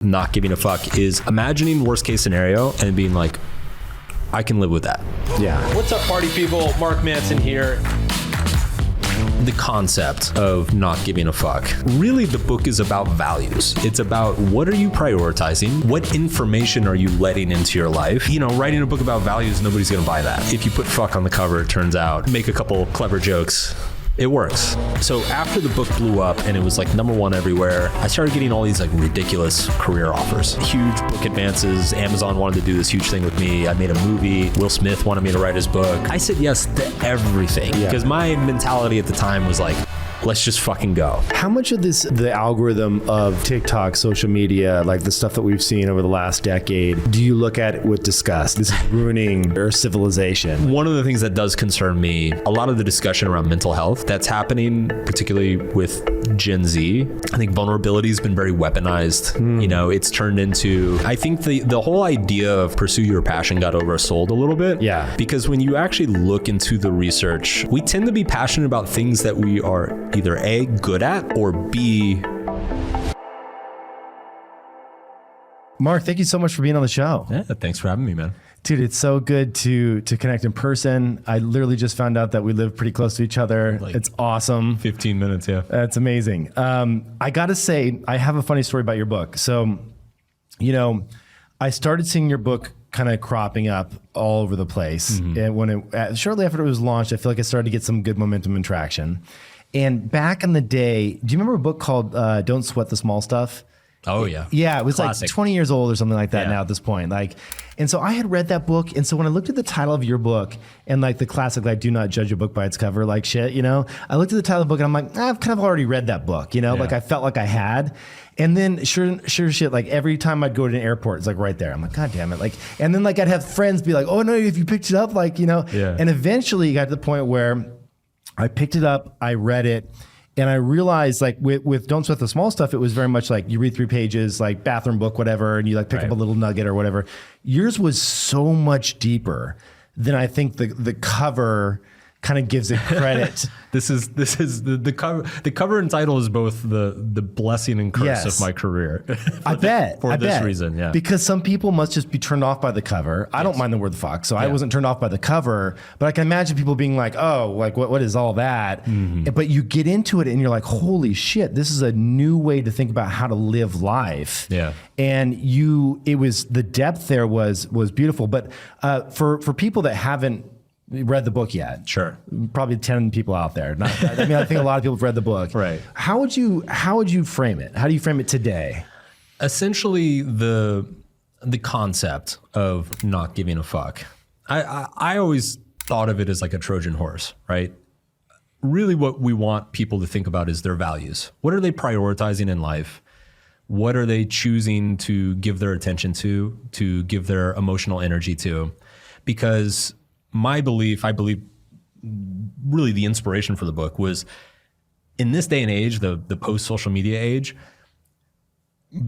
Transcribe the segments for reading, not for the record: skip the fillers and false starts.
not giving a fuck is imagining worst case scenario and being like, I can live with that. Yeah. What's up, party people? Mark Manson here. The concept of not giving a fuck. Really, the book is about values. It's about what are you prioritizing? What information are you letting into your life? You know, writing a book about values, nobody's gonna buy that. If you put fuck on the cover, it turns out, make a couple clever jokes, it works. So after the book blew up and it was like #1 everywhere, I started getting all these like ridiculous career offers. Huge book advances. Amazon wanted to do this huge thing with me. I made a movie. Will Smith wanted me to write his book. I said yes to everything because my mentality at the time was like, let's just fucking go. How much of this, the algorithm of TikTok, social media, like the stuff that we've seen over the last decade, do you look at with disgust? This is ruining our civilization. One of the things that does concern me, a lot of the discussion around mental health that's happening, particularly with Gen Z, I think vulnerability has been very weaponized. You know, it's turned into, I think the whole idea of pursue your passion got oversold a little bit. Yeah. Because when you actually look into the research, we tend to be passionate about things that we are either A, good at, or B. Mark, thank you so much for being on the show. Yeah, thanks for having me, man. Dude, it's so good to connect in person. I literally just found out that we live pretty close to each other. Like it's awesome. 15 minutes, yeah. That's amazing. I gotta say, I have a funny story about your book. So, you know, I started seeing your book kind of cropping up all over the place. And when shortly after it was launched, I feel like I started to get some good momentum and traction. And back in the day, do you remember a book called Don't Sweat the Small Stuff? Oh, yeah. Yeah, it was Classic. like 20 years old or something like that now at this point. And so I had read that book. And so when I looked at the title of your book and like the classic, like, do not judge a book by its cover, like shit, you know, I looked at the title of the book and I'm like, I've kind of already read that book, you know, like I felt like I had. And then sure shit, like every time I'd go to an airport, it's like right there. I'm like, God damn it. Like, and then like I'd have friends be like, oh no, if you picked it up, like, you know, and eventually it got to the point where I picked it up, I read it, and I realized like with Don't Sweat the Small Stuff, it was very much like you read 3 pages, like bathroom book, whatever, and you like pick up a little nugget or whatever. Yours was so much deeper than I think the cover kind of gives it credit. This is the cover. The cover and title is both the blessing and curse of my career. I bet for this reason, yeah. Because some people must just be turned off by the cover. I don't mind the word fuck, so I wasn't turned off by the cover. But I can imagine people being like, "Oh, like what is all that?" But you get into it and you're like, "Holy shit! This is a new way to think about how to live life." Yeah. And it was the depth there was beautiful. But for people that haven't read the book yet. Sure. Probably 10 people out there. I mean, I think a lot of people have read the book. Right. How would you frame it? How do you frame it today? Essentially, the concept of not giving a fuck. I always thought of it as like a Trojan horse, right? Really what we want people to think about is their values. What are they prioritizing in life? What are they choosing to give their attention to give their emotional energy to? Because I believe really the inspiration for the book was in this day and age, the post-social media age,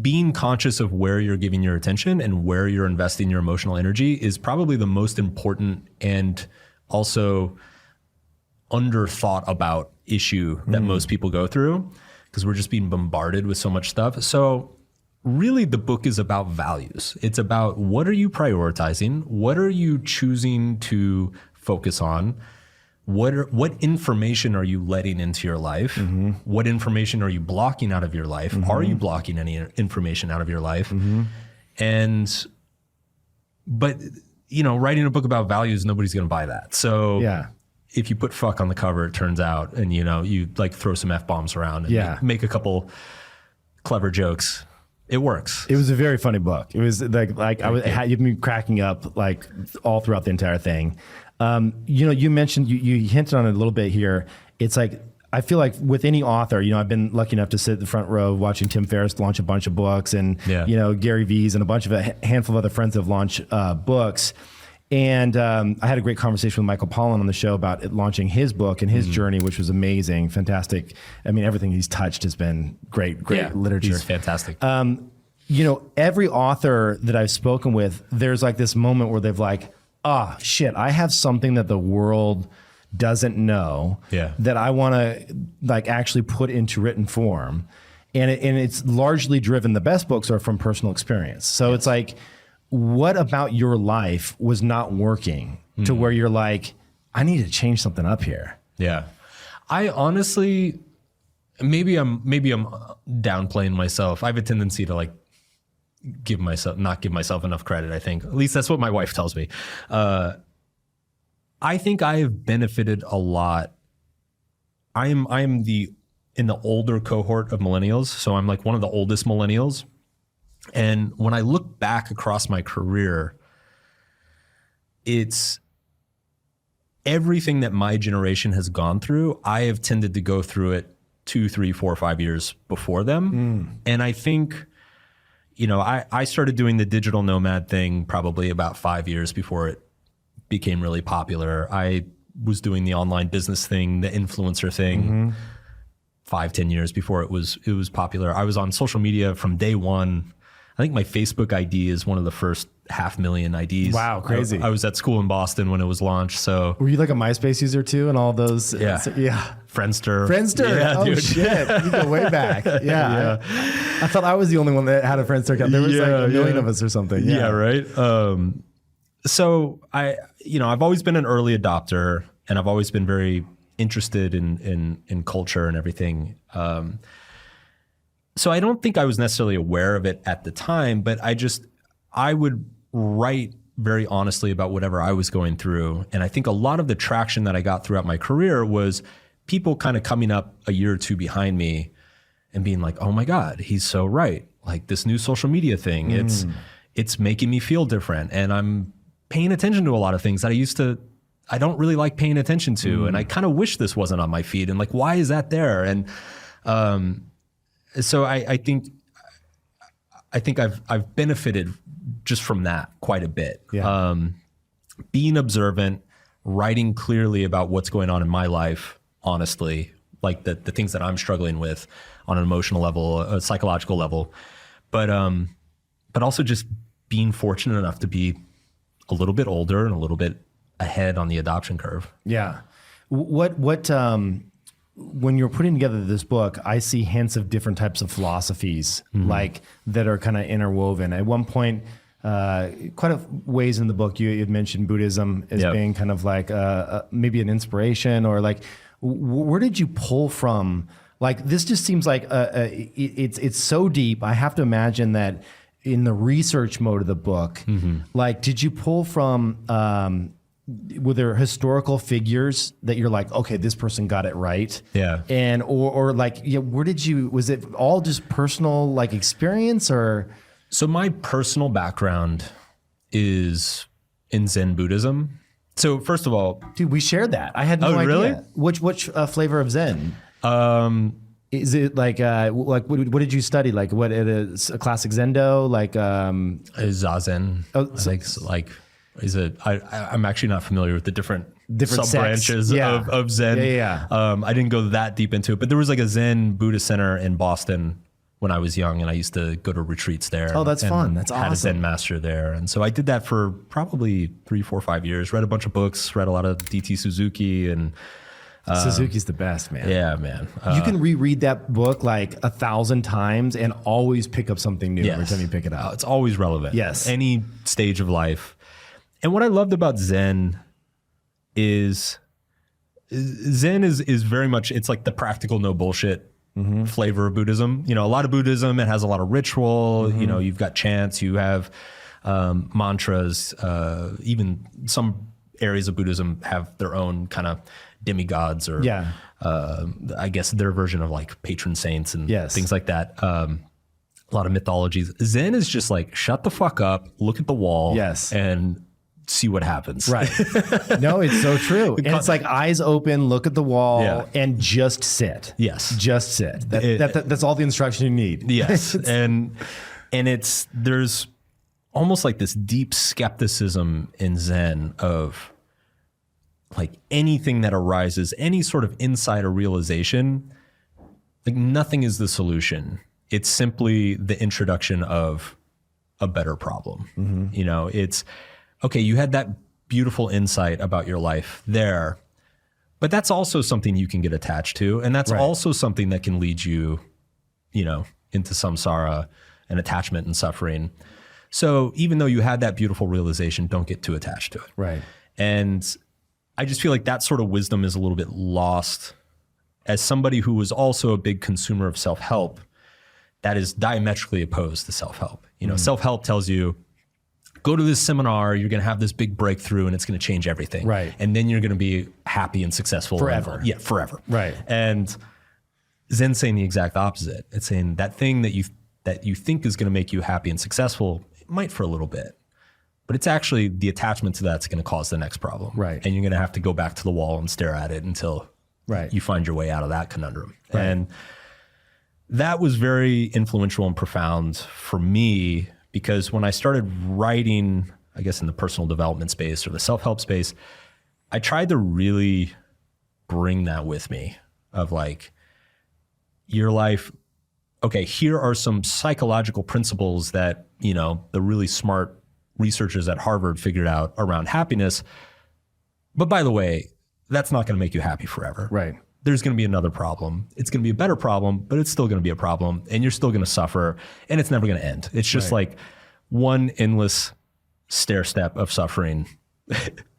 being conscious of where you're giving your attention and where you're investing your emotional energy is probably the most important and also underthought about issue that most people go through because we're just being bombarded with so much stuff. So really, the book is about values. It's about what are you prioritizing? What are you choosing to focus on? What information are you letting into your life? What information are you blocking out of your life? Are you blocking any information out of your life? But you know, writing a book about values, nobody's going to buy that. So if you put fuck on the cover, it turns out, and you know, you like throw some F-bombs around and make a couple clever jokes, it works. It was a very funny book. It was like you've been cracking up like all throughout the entire thing. You know, you mentioned, you hinted on it a little bit here. It's like, I feel like with any author, you know, I've been lucky enough to sit in the front row watching Tim Ferriss launch a bunch of books and, you know, Gary V's and a bunch of a handful of other friends that have launched books. And I had a great conversation with Michael Pollan on the show about it launching his book and his journey, which was amazing, fantastic. I mean, everything he's touched has been great literature. He's fantastic. You know, every author that I've spoken with, there's like this moment where they've like, shit, I have something that the world doesn't know that I want to like actually put into written form. and it's largely driven. The best books are from personal experience. So it's like, what about your life was not working to where you're like, I need to change something up here? Yeah. I honestly, maybe I'm downplaying myself. I have a tendency to like not give myself enough credit, I think. At least that's what my wife tells me. I think I have benefited a lot. I am in the older cohort of millennials. So I'm like one of the oldest millennials. And when I look back across my career, it's everything that my generation has gone through. I have tended to go through it 2, 3, 4, 5 years before them. And I think, I started doing the digital nomad thing probably about 5 years before it became really popular. I was doing the online business thing, the influencer thing, 5, 10 years before it was popular. I was on social media from day one. I think my Facebook ID is one of the first 500,000 IDs. Wow, crazy. I was at school in Boston when it was launched. So were you like a MySpace user too and all those? Yeah. Friendster. Yeah, oh, dude. Shit. You go way back. Yeah. I thought I was the only one that had a Friendster account. There was like a million of us or something. Yeah, right. So I've always been an early adopter, and I've always been very interested in culture and everything. So I don't think I was necessarily aware of it at the time, but I would write very honestly about whatever I was going through. And I think a lot of the traction that I got throughout my career was people kind of coming up a year or two behind me and being like, oh my God, he's so right. Like this new social media thing, it's making me feel different. And I'm paying attention to a lot of things that I don't really like paying attention to. And I kind of wish this wasn't on my feed. And like, why is that there? And so I think I've benefited just from that quite a bit. Yeah. Being observant, writing clearly about what's going on in my life, honestly, like the things that I'm struggling with on an emotional level, a psychological level, but also just being fortunate enough to be a little bit older and a little bit ahead on the adoption curve. Yeah. What when you're putting together this book, I see hints of different types of philosophies like that are kind of interwoven. At one point, quite a ways in the book, you had mentioned Buddhism as being kind of like maybe an inspiration, or like, where did you pull from? Like, this just seems like it's so deep. I have to imagine that in the research mode of the book, like, did you pull from, were there historical figures that you're like, okay, this person got it right? Yeah. And, or like, was it all just personal like experience, or? So my personal background is in Zen Buddhism. So first of all, dude, we shared that. I had no idea. Really? Which flavor of Zen? Is it like what did you study? Like what it is, a classic Zendo? Like Zazen. Oh, I think like is it? I'm actually not familiar with the different sub sects. branches of Zen. Yeah. I didn't go that deep into it, but there was like a Zen Buddhist center in Boston when I was young, and I used to go to retreats there. Oh, that's fun. That's awesome. Had a Zen master there. And so I did that for probably 3, 4, 5 years, read a bunch of books, read a lot of DT Suzuki, and Suzuki's the best, man. Yeah, man. You can reread that book like 1,000 times and always pick up something new every time you pick it up. It's always relevant. Yes. Any stage of life. And what I loved about Zen is very much, it's like the practical, no bullshit flavor of Buddhism. You know, a lot of Buddhism, it has a lot of ritual. You know, you've got chants, you have mantras. Even some areas of Buddhism have their own kind of demigods, or I guess their version of like patron saints and things like that. A lot of mythologies. Zen is just like, shut the fuck up, look at the wall, and see what happens. Right. No, it's so true. And it's like eyes open, look at the wall, and just sit. Yes. Just sit. That's all the instruction you need. Yes. and there's almost like this deep skepticism in Zen of like anything that arises, any sort of insight or realization, like nothing is the solution. It's simply the introduction of a better problem. You know, it's, okay, you had that beautiful insight about your life there, but that's also something you can get attached to. And that's also something that can lead you into samsara and attachment and suffering. So even though you had that beautiful realization, don't get too attached to it. Right. And I just feel like that sort of wisdom is a little bit lost as somebody who was also a big consumer of self-help that is diametrically opposed to self-help. Self-help tells you, go to this seminar, you're going to have this big breakthrough and it's going to change everything. Right. And then you're going to be happy and successful. Forever. Forever. Right. And Zen's saying the exact opposite. It's saying that thing that you think is going to make you happy and successful, it might for a little bit, but it's actually the attachment to that's going to cause the next problem. Right. And you're going to have to go back to the wall and stare at it until you find your way out of that conundrum. Right. And that was very influential and profound for me, because when I started writing, I guess in the personal development space or the self-help space, I tried to really bring that with me of like, your life, okay, here are some psychological principles that, the really smart researchers at Harvard figured out around happiness. But by the way, that's not going to make you happy forever. Right. There's going to be another problem. It's going to be a better problem, but it's still going to be a problem, and you're still going to suffer, and it's never going to end. It's just like one endless stair step of suffering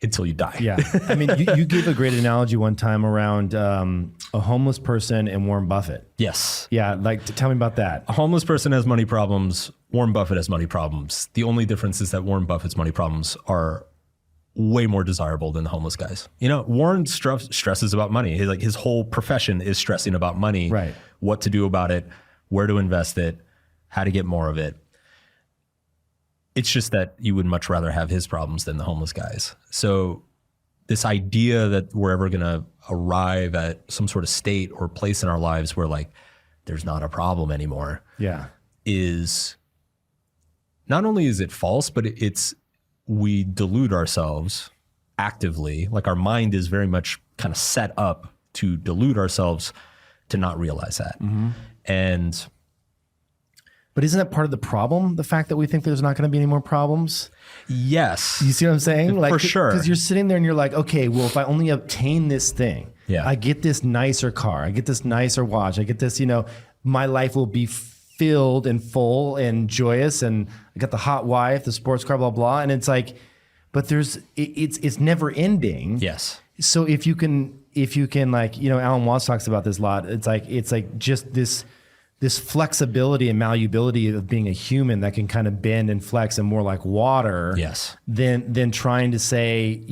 until you die. Yeah. I mean, you gave a great analogy one time around a homeless person and Warren Buffett. Yes. Yeah. Like, tell me about that. A homeless person has money problems. Warren Buffett has money problems. The only difference is that Warren Buffett's money problems are way more desirable than the homeless guys. Warren stresses about money. His whole profession is stressing about money, right? What to do about it, where to invest it, how to get more of it. It's just that you would much rather have his problems than the homeless guys. So this idea that we're ever going to arrive at some sort of state or place in our lives where like there's not a problem anymore, is not only is it false, but we delude ourselves actively. Like our mind is very much kind of set up to delude ourselves to not realize that. Mm-hmm. But isn't that part of the problem? The fact that we think there's not going to be any more problems? Yes. You see what I'm saying? For sure. Because you're sitting there and you're like, okay, well, if I only obtain this thing, I get this nicer car, I get this nicer watch, I get this, my life will be filled and full and joyous, and I got the hot wife, the sports car, blah, blah. And it's like, but it's never ending. Yes. So if you can like, Alan Watts talks about this a lot. It's like just this flexibility and malleability of being a human that can kind of bend and flex and more like water. Yes. Than trying to say,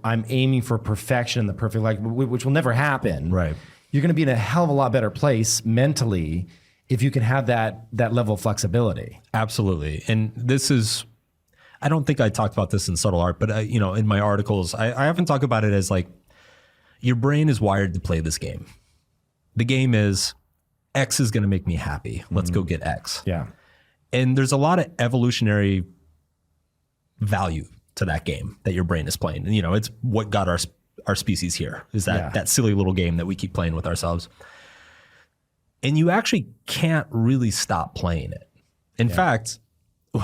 I'm aiming for perfection, the perfect life, which will never happen. Right. You're going to be in a hell of a lot better place mentally if you can have that level of flexibility. Absolutely. And this is, I don't think I talked about this in Subtle Art, but in my articles, I often talk about it as like, your brain is wired to play this game. The game is, X is going to make me happy. Let's go get X. Yeah. And there's a lot of evolutionary value to that game that your brain is playing. And, it's what got our species here, is that silly little game that we keep playing with ourselves. And you actually can't really stop playing it. In fact,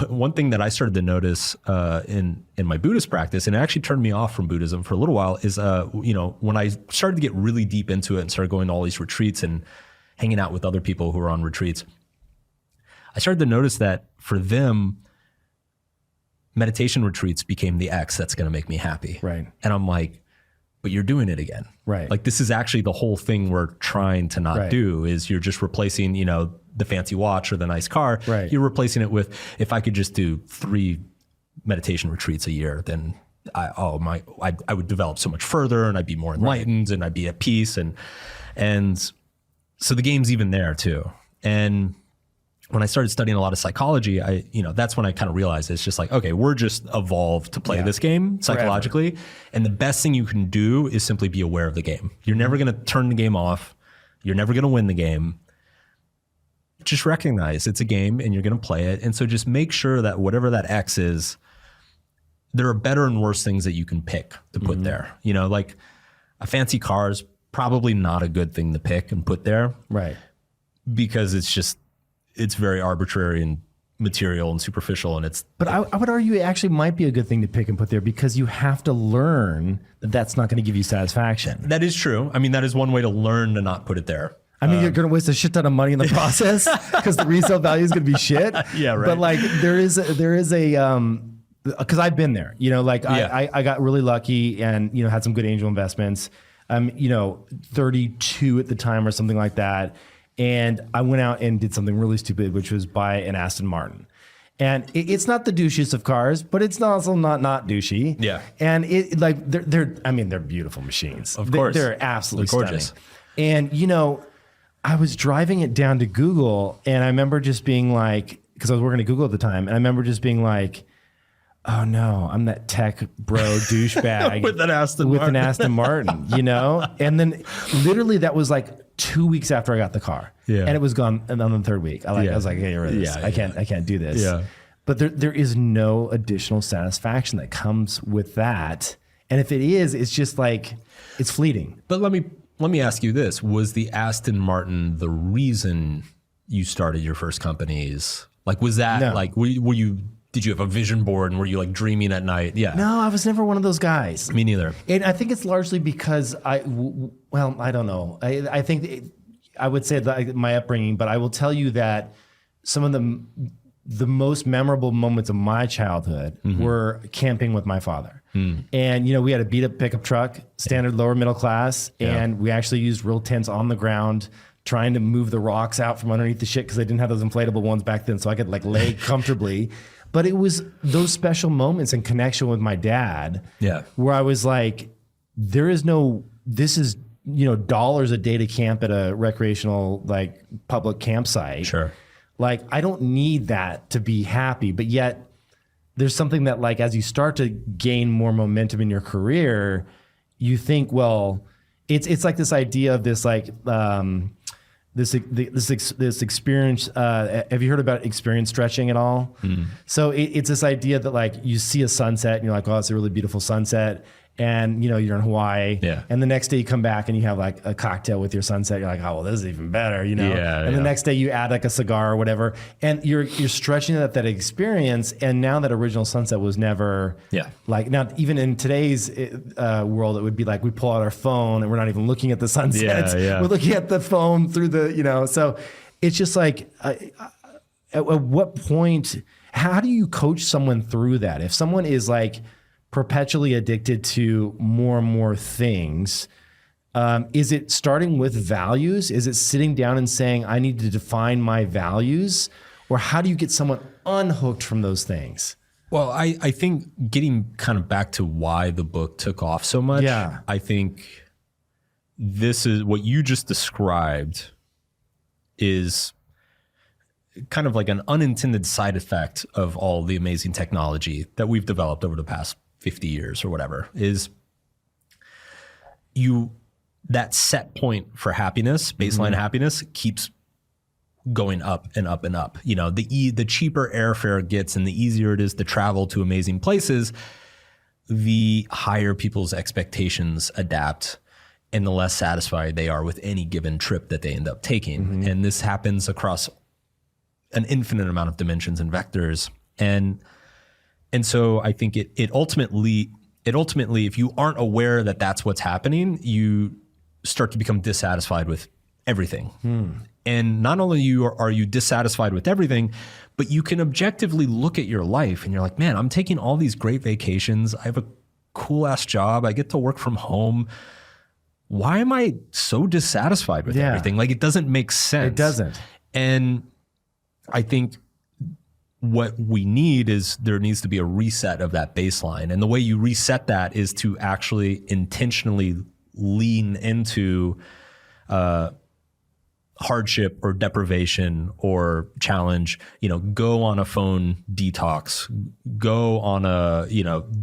one thing that I started to notice in my Buddhist practice, and it actually turned me off from Buddhism for a little while, is when I started to get really deep into it and started going to all these retreats and hanging out with other people who are on retreats, I started to notice that for them, meditation retreats became the X that's going to make me happy. Right. And I'm like, but you're doing it again. Right. Like this is actually the whole thing we're trying to not do, is you're just replacing, the fancy watch or the nice car. Right. You're replacing it with, if I could just do 3 meditation retreats a year, then I would develop so much further, and I'd be more enlightened, and I'd be at peace. And so the game's even there too. And when I started studying a lot of psychology, that's when I kind of realized it's just like, okay, we're just evolved to play this game psychologically. Forever. And the best thing you can do is simply be aware of the game. You're never going to turn the game off. You're never going to win the game. Just recognize it's a game and you're going to play it. And so just make sure that whatever that X is, there are better and worse things that you can pick to put there. Like a fancy car is probably not a good thing to pick and put there. Right. Because it's very arbitrary and material and superficial, and But I would argue it actually might be a good thing to pick and put there, because you have to learn that that's not going to give you satisfaction. That is true. I mean, that is one way to learn to not put it there. I mean, you're going to waste a shit ton of money in the process because the resale value is going to be shit. Yeah, right. But like there is a because I've been there, you know, like I got really lucky and, you know, had some good angel investments. You know, 32 at the time or something like that. And I went out and did something really stupid, which was buy an Aston Martin. And it's not the douchiest of cars, but it's also not douchey. Yeah. And it like they're beautiful machines. Of course. They're absolutely gorgeous. stunning. And you know, I was driving it down to Google, and I remember just being like, because I was working at Google at the time, and I remember just being like, oh no, I'm that tech bro douchebag with an Aston Martin, you know? And then literally that was like 2 weeks after I got the car. Yeah. And it was gone. And on the third week, I was like, hey, this. I can't do this. Yeah. But there is no additional satisfaction that comes with that. And if it is, it's just like, it's fleeting. But let me ask you this. Was the Aston Martin the reason you started your first companies? Like, was that like, did you have a vision board and were you like dreaming at night? Yeah. No, I was never one of those guys. Me neither. And I think it's largely because I don't know. I think I would say that my upbringing, but I will tell you that some of the most memorable moments of my childhood were camping with my father. And, you know, we had a beat up pickup truck, standard lower middle class. And we actually used real tents on the ground, trying to move the rocks out from underneath the shit because I didn't have those inflatable ones back then. So I could like lay comfortably. But it was those special moments in connection with my dad where I was like, this is, you know, dollars a day to camp at a recreational, like public campsite. Sure. Like, I don't need that to be happy, but yet there's something that like, as you start to gain more momentum in your career, you think, well, it's like this idea of this, like, this experience. Have you heard about experience stretching at all? So it's this idea that like you see a sunset and you're like, oh, it's a really beautiful sunset. And you know, you're in Hawaii and the next day you come back and you have like a cocktail with your sunset. You're like, oh, well, this is even better, you know? And the next day you add like a cigar or whatever. And you're stretching that experience. And now that original sunset was never like, now even in today's world, it would be like, we pull out our phone and we're not even looking at the sunsets. We're looking at the phone through the, you know, so it's just like, at what point, how do you coach someone through that? If someone is like, perpetually addicted to more and more things, is it starting with values? Is it sitting down and saying, I need to define my values? Or how do you get someone unhooked from those things? Well, I think getting kind of back to why the book took off so much, I think this is what you just described is kind of like an unintended side effect of all the amazing technology that we've developed over the past 50 years or whatever, is that set point for happiness, baseline happiness, keeps going up and up and up. You know, the cheaper airfare gets and the easier it is to travel to amazing places, the higher people's expectations adapt and the less satisfied they are with any given trip that they end up taking. And this happens across an infinite amount of dimensions and vectors. And so I think it ultimately, if you aren't aware that that's what's happening, you start to become dissatisfied with everything. And not only are you dissatisfied with everything, but you can objectively look at your life and you're like, man, I'm taking all these great vacations. I have a cool ass job. I get to work from home. Why am I so dissatisfied with everything? Like, it doesn't make sense. It doesn't. And I think what we need is there needs to be a reset of that baseline. And the way you reset that is to actually intentionally lean into hardship or deprivation or challenge, you know, go on a phone detox, go on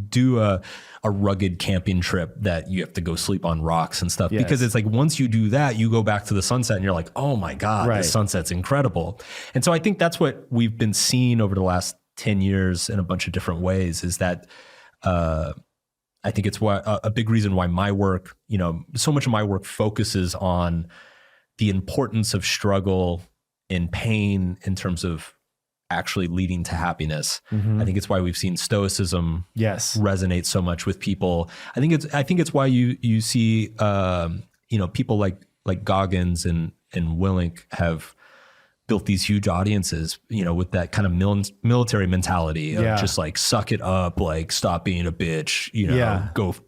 do a rugged camping trip that you have to go sleep on rocks and stuff. Because it's like, once you do that, you go back to the sunset and you're like, oh my God, the sunset's incredible. And so I think that's what we've been seeing over the last 10 years in a bunch of different ways, is that I think it's why a big reason why my work, you know, so much of my work focuses on the importance of struggle and pain in terms of actually leading to happiness. I think it's why we've seen Stoicism resonate so much with people. I think it's why you see you know, people like like Goggins and Willink have built these huge audiences, with that kind of military mentality of just like suck it up, like stop being a bitch,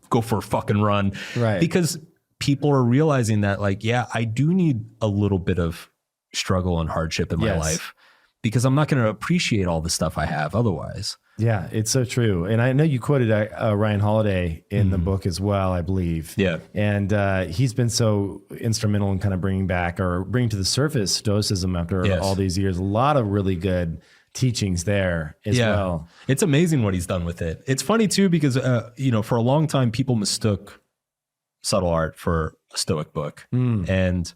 go for a fucking run. Right. Because people are realizing that like, I do need a little bit of struggle and hardship in my life because I'm not going to appreciate all the stuff I have otherwise. Yeah, it's so true. And I know you quoted Ryan Holiday in the book as well, I believe. Yeah. And he's been so instrumental in kind of bringing to the surface Stoicism after all these years. A lot of really good teachings there as well. It's amazing what he's done with it. It's funny too, because, for a long time, people mistook Subtle Art for a Stoic book. And,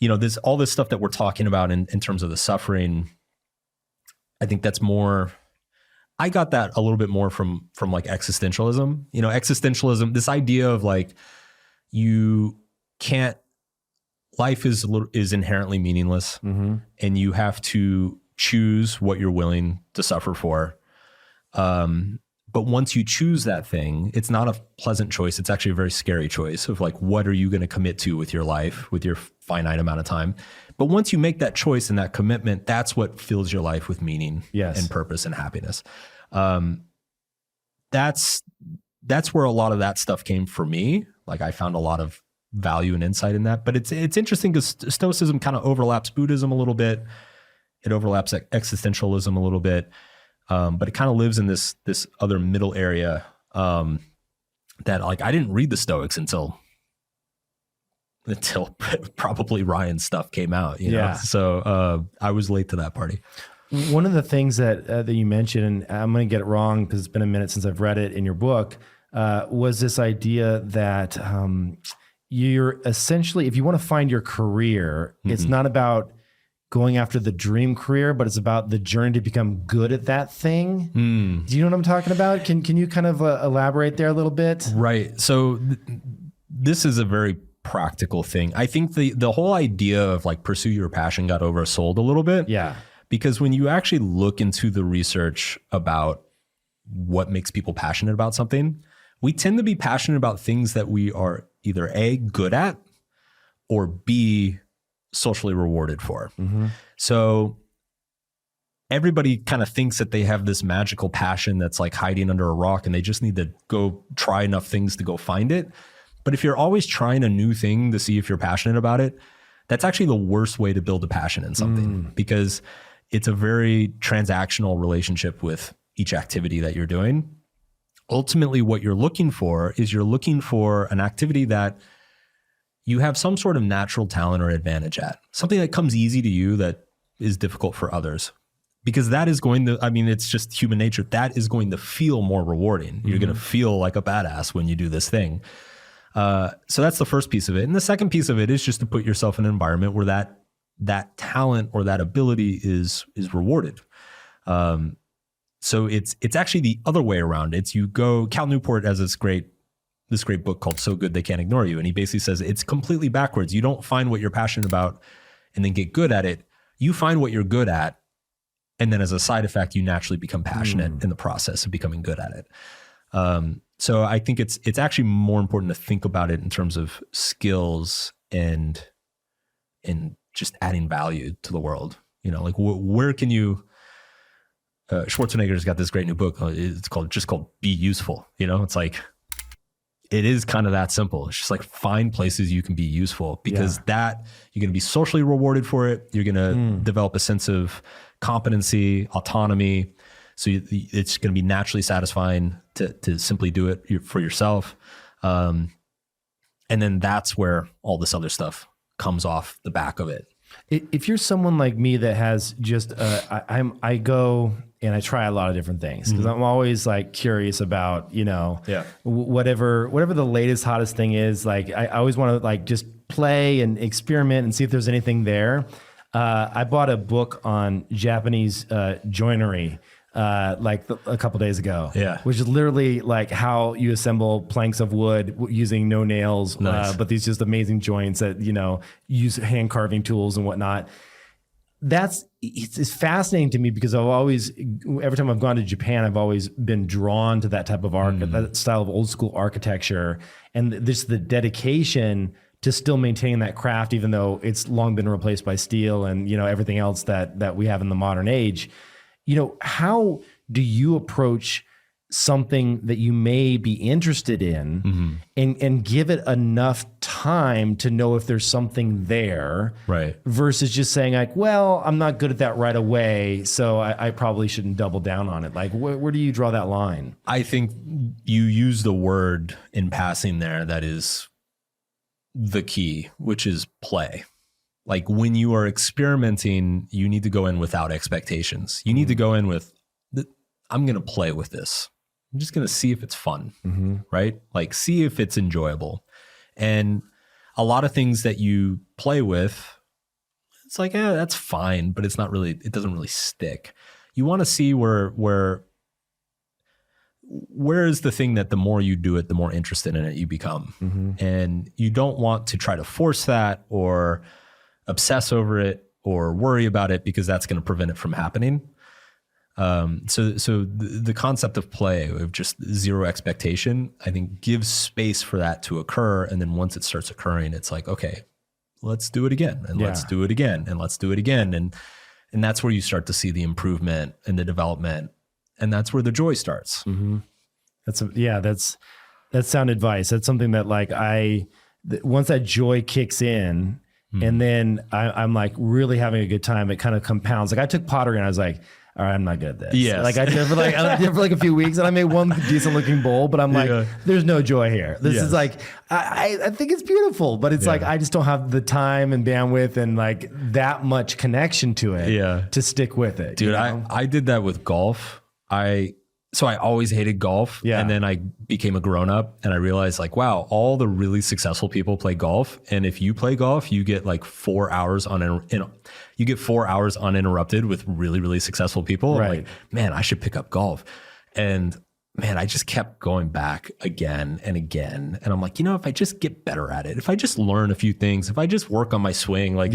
this all this stuff that we're talking about in terms of the suffering, I think that's more... I got that a little bit more from like existentialism. Existentialism, this idea of like life is inherently meaningless, and you have to choose what you're willing to suffer for. But once you choose that thing, it's not a pleasant choice. It's actually a very scary choice of like, what are you going to commit to with your life, with your finite amount of time? But once you make that choice and that commitment, that's what fills your life with meaning and purpose and happiness. That's where a lot of that stuff came for me. Like I found a lot of value and insight in that. But it's interesting because Stoicism kind of overlaps Buddhism a little bit. It overlaps existentialism a little bit. But it kind of lives in this other middle area that like I didn't read the Stoics until probably Ryan's stuff came out. So I was late to that party. One of the things that you mentioned, and I'm going to get it wrong because it's been a minute since I've read it in your book, was this idea that you're essentially, if you want to find your career, it's not about going after the dream career, but it's about the journey to become good at that thing. Do you know what I'm talking about? Can you kind of elaborate there a little bit? Right. So this is a very practical thing. I think the whole idea of like pursue your passion got oversold a little bit. Yeah. Because when you actually look into the research about what makes people passionate about something, we tend to be passionate about things that we are either A, good at, or B, socially rewarded for. So everybody kind of thinks that they have this magical passion that's like hiding under a rock and they just need to go try enough things to go find it. But if you're always trying a new thing to see if you're passionate about it, that's actually the worst way to build a passion in something because it's a very transactional relationship with each activity that you're doing. Ultimately, what you're looking for is an activity that you have some sort of natural talent or advantage at, something that comes easy to you that is difficult for others. Because that is going to, it's just human nature. That is going to feel more rewarding. You're going to feel like a badass when you do this thing. So that's the first piece of it. And the second piece of it is just to put yourself in an environment where that talent or that ability is rewarded. So it's actually the other way around. Cal Newport has this great book called So Good They Can't Ignore You. And he basically says it's completely backwards. You don't find what you're passionate about and then get good at it. You find what you're good at. And then as a side effect, you naturally become passionate in the process of becoming good at it. So I think it's actually more important to think about it in terms of skills and just adding value to the world. Like where can you, Schwarzenegger's got this great new book. It's called Be Useful. It's like, it is kind of that simple. It's just like find places you can be useful because that you're going to be socially rewarded for it. You're going to develop a sense of competency, autonomy. So it's going to be naturally satisfying to simply do it for yourself. And then that's where all this other stuff comes off the back of it. If you're someone like me that has just, I go and I try a lot of different things because I'm always like curious about, whatever the latest, hottest thing is. Like I always want to like just play and experiment and see if there's anything there. I bought a book on Japanese joinery a couple days ago, which is literally like how you assemble planks of wood using no nails, but these just amazing joints that, use hand carving tools and whatnot. It's fascinating to me because every time I've gone to Japan, I've always been drawn to that type of art, that style of old school architecture, and this the dedication to still maintain that craft, even though it's long been replaced by steel and, you know, everything else that we have in the modern age. You know, how do you approach something that you may be interested in and give it enough time to know if there's something there, right? Versus just saying like, well, I'm not good at that right away, so I probably shouldn't double down on it. Like, where do you draw that line? I think you use the word in passing there that is the key, which is play. Like when you are experimenting, you need to go in without expectations. You need to go in with, I'm going to play with this. I'm just going to see if it's fun, right? Like see if it's enjoyable. And a lot of things that you play with, it's like, that's fine, but it's not really, it doesn't really stick. You want to see where is the thing that the more you do it, the more interested in it you become. And you don't want to try to force that or obsess over it or worry about it, because that's going to prevent it from happening. So the concept of play, of just zero expectation, I think gives space for that to occur. And then once it starts occurring, it's like, okay, let's do it again, and let's do it again, and let's do it again. And that's where you start to see the improvement and the development. And that's where the joy starts. That's sound advice. That's something that like once that joy kicks in, and then I'm like really having a good time, it kind of compounds. Like I took pottery and I was like, all right, I'm not good at this. Yes. Like I did for like a few weeks, and I made one decent looking bowl, but I'm like, there's no joy here. This is like, I think it's beautiful, but it's like, I just don't have the time and bandwidth and like that much connection to it to stick with it. Dude, you know? I did that with golf. So I always hated golf. Yeah. And then I became a grown up and I realized like, wow, all the really successful people play golf. And if you play golf, you get like 4 hours you get 4 hours uninterrupted with really, really successful people. Right. Like, man, I should pick up golf. And man, I just kept going back again and again. And I'm like, you know, if I just get better at it, if I just learn a few things, if I just work on my swing, like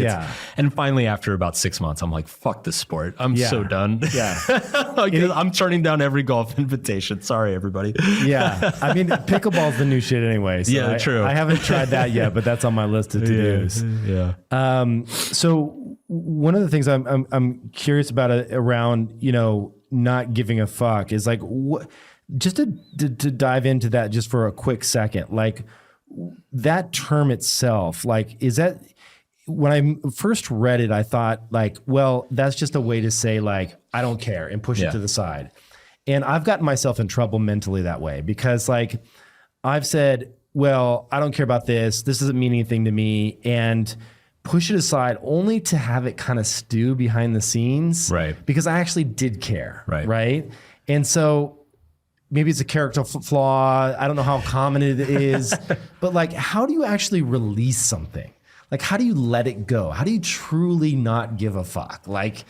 and finally after about 6 months, I'm like, fuck this sport. I'm so done. Like, I'm turning down every golf invitation. Sorry, everybody. I mean, pickleball's the new shit anyway. So true. I haven't tried that yet, but that's on my list of to-dos. So one of the things I'm curious about around, you know, not giving a fuck is like, just to dive into that just for a quick second, like that term itself, like, is that, when I first read it, I thought like, well, that's just a way to say like, I don't care and push it to the side. And I've gotten myself in trouble mentally that way, because like I've said, well, I don't care about this. This doesn't mean anything to me. And push it aside only to have it kind of stew behind the scenes. Right. Because I actually did care. Right. And so maybe it's a character flaw. I don't know how common it is, but like, how do you actually release something? Like, how do you let it go? How do you truly not give a fuck? Like,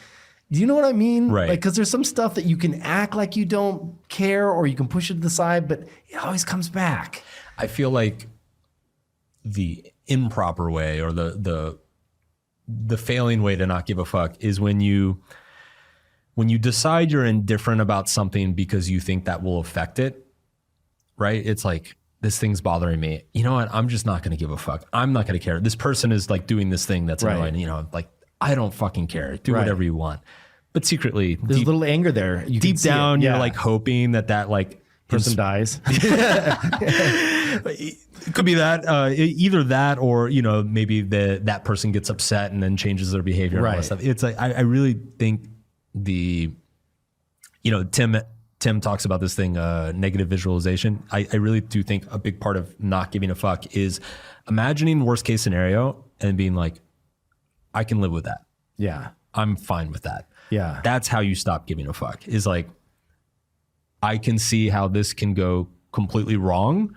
do you know what I mean? Right. Like, because there's some stuff that you can act like you don't care, or you can push it to the side, but it always comes back. I feel like the improper way, or the failing way to not give a fuck, is when you decide you're indifferent about something because you think that will affect it, right? It's like, this thing's bothering me. You know what? I'm just not going to give a fuck. I'm not going to care. This person is like doing this thing that's annoying. You know, like, I don't fucking care. Do whatever you want. But secretly, there's a little anger there. Deep down, you're like hoping that like person dies. It could be that, either that, or, you know, maybe that person gets upset and then changes their behavior and all that stuff. It's like, I really think Tim talks about this thing, negative visualization. I really do think a big part of not giving a fuck is imagining worst case scenario and being like, I can live with that. Yeah. I'm fine with that. Yeah. That's how you stop giving a fuck, is like, I can see how this can go completely wrong,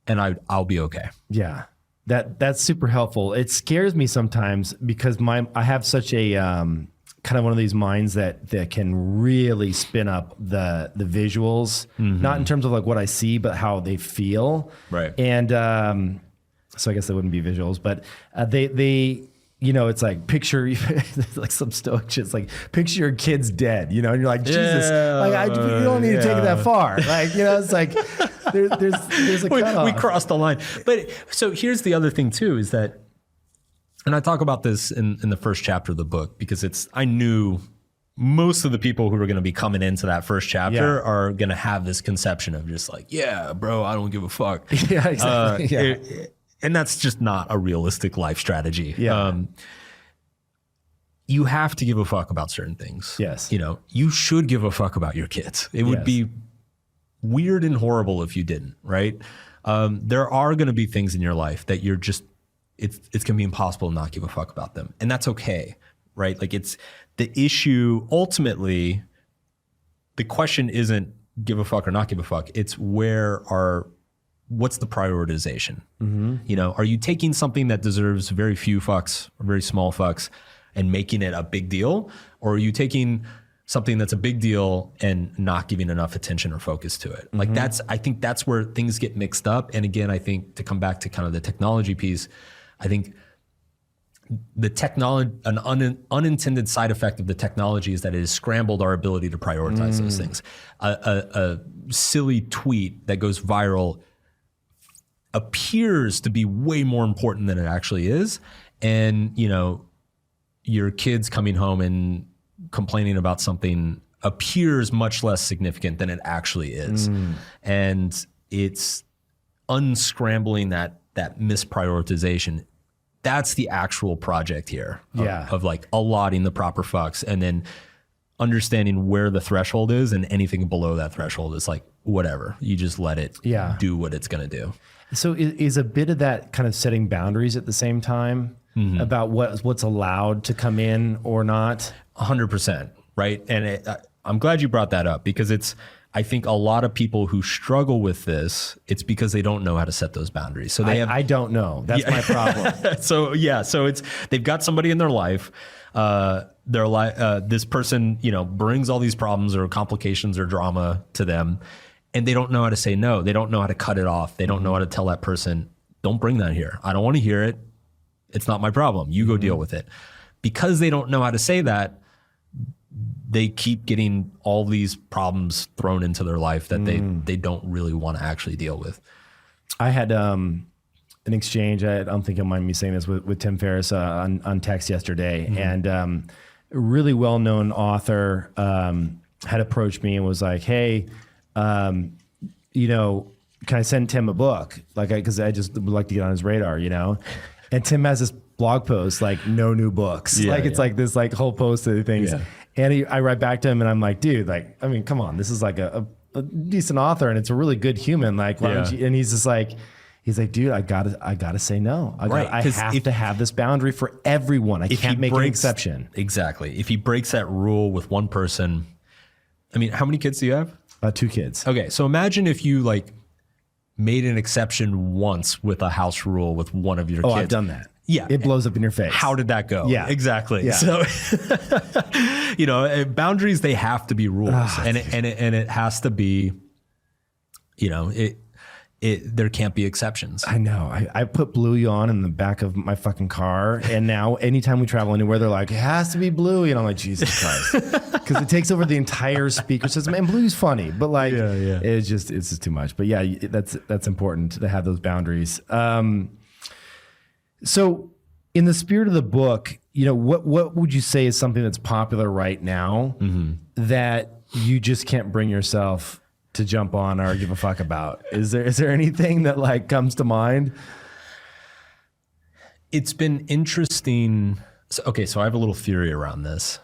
and I'll be okay. Yeah. That's super helpful. It scares me sometimes because I have such a kind of one of these minds that can really spin up the visuals, not in terms of like what I see, but how they feel. Right. And so I guess they wouldn't be visuals, but they you know, it's like picture like some stoic shit. It's like picture your kid's dead, you know, and you're like, Jesus, like you don't need to take it that far. Like, you know, it's like there's a cutoff. We crossed the line. But so here's the other thing too, is that, and I talk about this in the first chapter of the book, because I knew most of the people who are going to be coming into that first chapter are going to have this conception of just like, yeah, bro, I don't give a fuck. Yeah, exactly. And that's just not a realistic life strategy. Yeah. You have to give a fuck about certain things. Yes. You know, you should give a fuck about your kids. It would be weird and horrible if you didn't, right? There are going to be things in your life that you're just, it's going to be impossible to not give a fuck about them. And that's okay, right? Like it's the issue, ultimately, the question isn't give a fuck or not give a fuck. It's what's the prioritization? Mm-hmm. You know, are you taking something that deserves very few fucks or very small fucks and making it a big deal? Or are you taking something that's a big deal and not giving enough attention or focus to it? Like I think that's where things get mixed up. And again, I think to come back to kind of the technology piece, I think the technology, an unintended side effect of the technology is that it has scrambled our ability to prioritize those things. A silly tweet that goes viral appears to be way more important than it actually is. And, you know, your kids coming home and complaining about something appears much less significant than it actually is. And it's unscrambling that misprioritization. That's the actual project here of like allotting the proper fucks and then understanding where the threshold is, and anything below that threshold is like, whatever, you just let it do what it's going to do. So is a bit of that kind of setting boundaries at the same time about what's allowed to come in or not? 100%. Right. And I'm glad you brought that up, because I think a lot of people who struggle with this, it's because they don't know how to set those boundaries. So I don't know. That's my problem. So they've got somebody in their life. This person, you know, brings all these problems or complications or drama to them, and they don't know how to say no. They don't know how to cut it off. They don't know how to tell that person, don't bring that here. I don't want to hear it. It's not my problem. You go deal with it. Because they don't know how to say that, they keep getting all these problems thrown into their life that they don't really want to actually deal with. I had an exchange, I don't think you'll mind me saying this, with Tim Ferriss on text yesterday. And a really well-known author had approached me and was like, hey, you know, can I send Tim a book? Like, because I just would like to get on his radar, you know? And Tim has this blog post, like, no new books. It's like this like whole post of things. Yeah. And I write back to him and I'm like, dude, like, I mean, come on, this is like a decent author and it's a really good human. Like, why don't you? And he's like, dude, I gotta say no. I have to have this boundary for everyone. I can't make an exception. Exactly. If he breaks that rule with one person, I mean, how many kids do you have? 2 kids. Okay. So imagine if you like made an exception once with a house rule with one of your kids. Oh, I've done that. Yeah. It blows up in your face. How did that go? Yeah. Exactly. Yeah. So, you know, boundaries, they have to be rules, and it has to be, you know, there can't be exceptions. I know. I put Bluey on in the back of my fucking car, and now anytime we travel anywhere, they're like, it has to be Bluey, and I'm like, Jesus Christ, because it takes over the entire speaker system. And Bluey's funny, but like, it's just too much. But yeah, that's important to have those boundaries. So, in the spirit of the book, you know, what would you say is something that's popular right now that you just can't bring yourself to jump on or give a fuck about? Is there anything that like comes to mind? It's been interesting. So I have a little theory around this.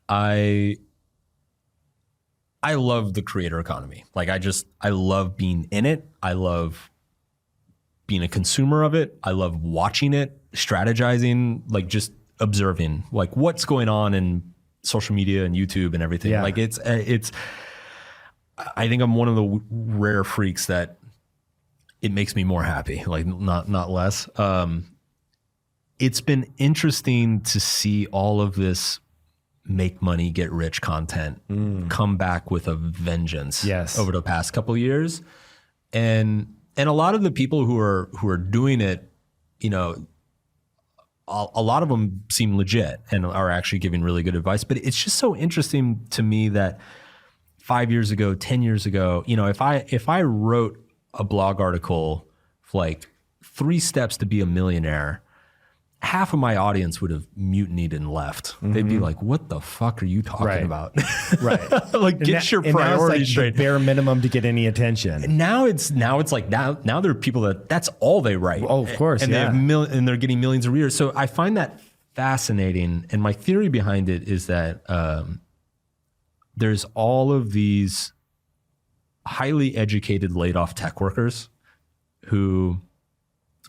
I love the creator economy. Like I love being in it. I love being a consumer of it. I love watching it, strategizing, like just observing like what's going on in social media and YouTube and everything. Yeah. Like it's I think I'm one of the rare freaks that it makes me more happy, like not less. It's been interesting to see all of this make money, get rich content come back with a vengeance over the past couple of years. And a lot of the people who are doing it, you know, a lot of them seem legit and are actually giving really good advice. But it's just so interesting to me that 5 years ago, 10 years ago, you know, if I wrote a blog article for like 3 steps to be a millionaire, half of my audience would have mutinied and left. They'd be like, what the fuck are you talking about? Right. Like, get your priorities straight. The bare minimum to get any attention. And now it's like now there are people that's all they write. Oh, of course. And they have and they're getting millions of readers. So I find that fascinating. And my theory behind it is that there's all of these highly educated laid off tech workers who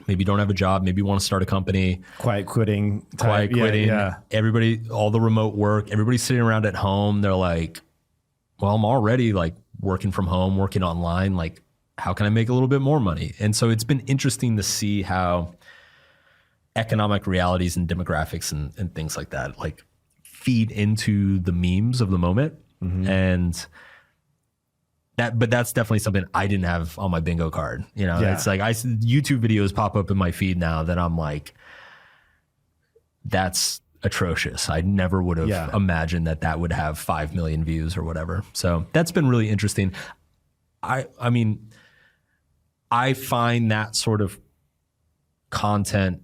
maybe don't have a job, maybe want to start a company. Quiet quitting. Yeah. Everybody, all the remote work, everybody's sitting around at home. They're like, well, I'm already like working from home, working online. Like, how can I make a little bit more money? And so it's been interesting to see how economic realities and demographics and things like that, like feed into the memes of the moment. And but that's definitely something I didn't have on my bingo card. You know, it's like YouTube videos pop up in my feed now that I'm like, that's atrocious. I never would have imagined that would have 5 million views or whatever. So that's been really interesting. I mean, I find that sort of content,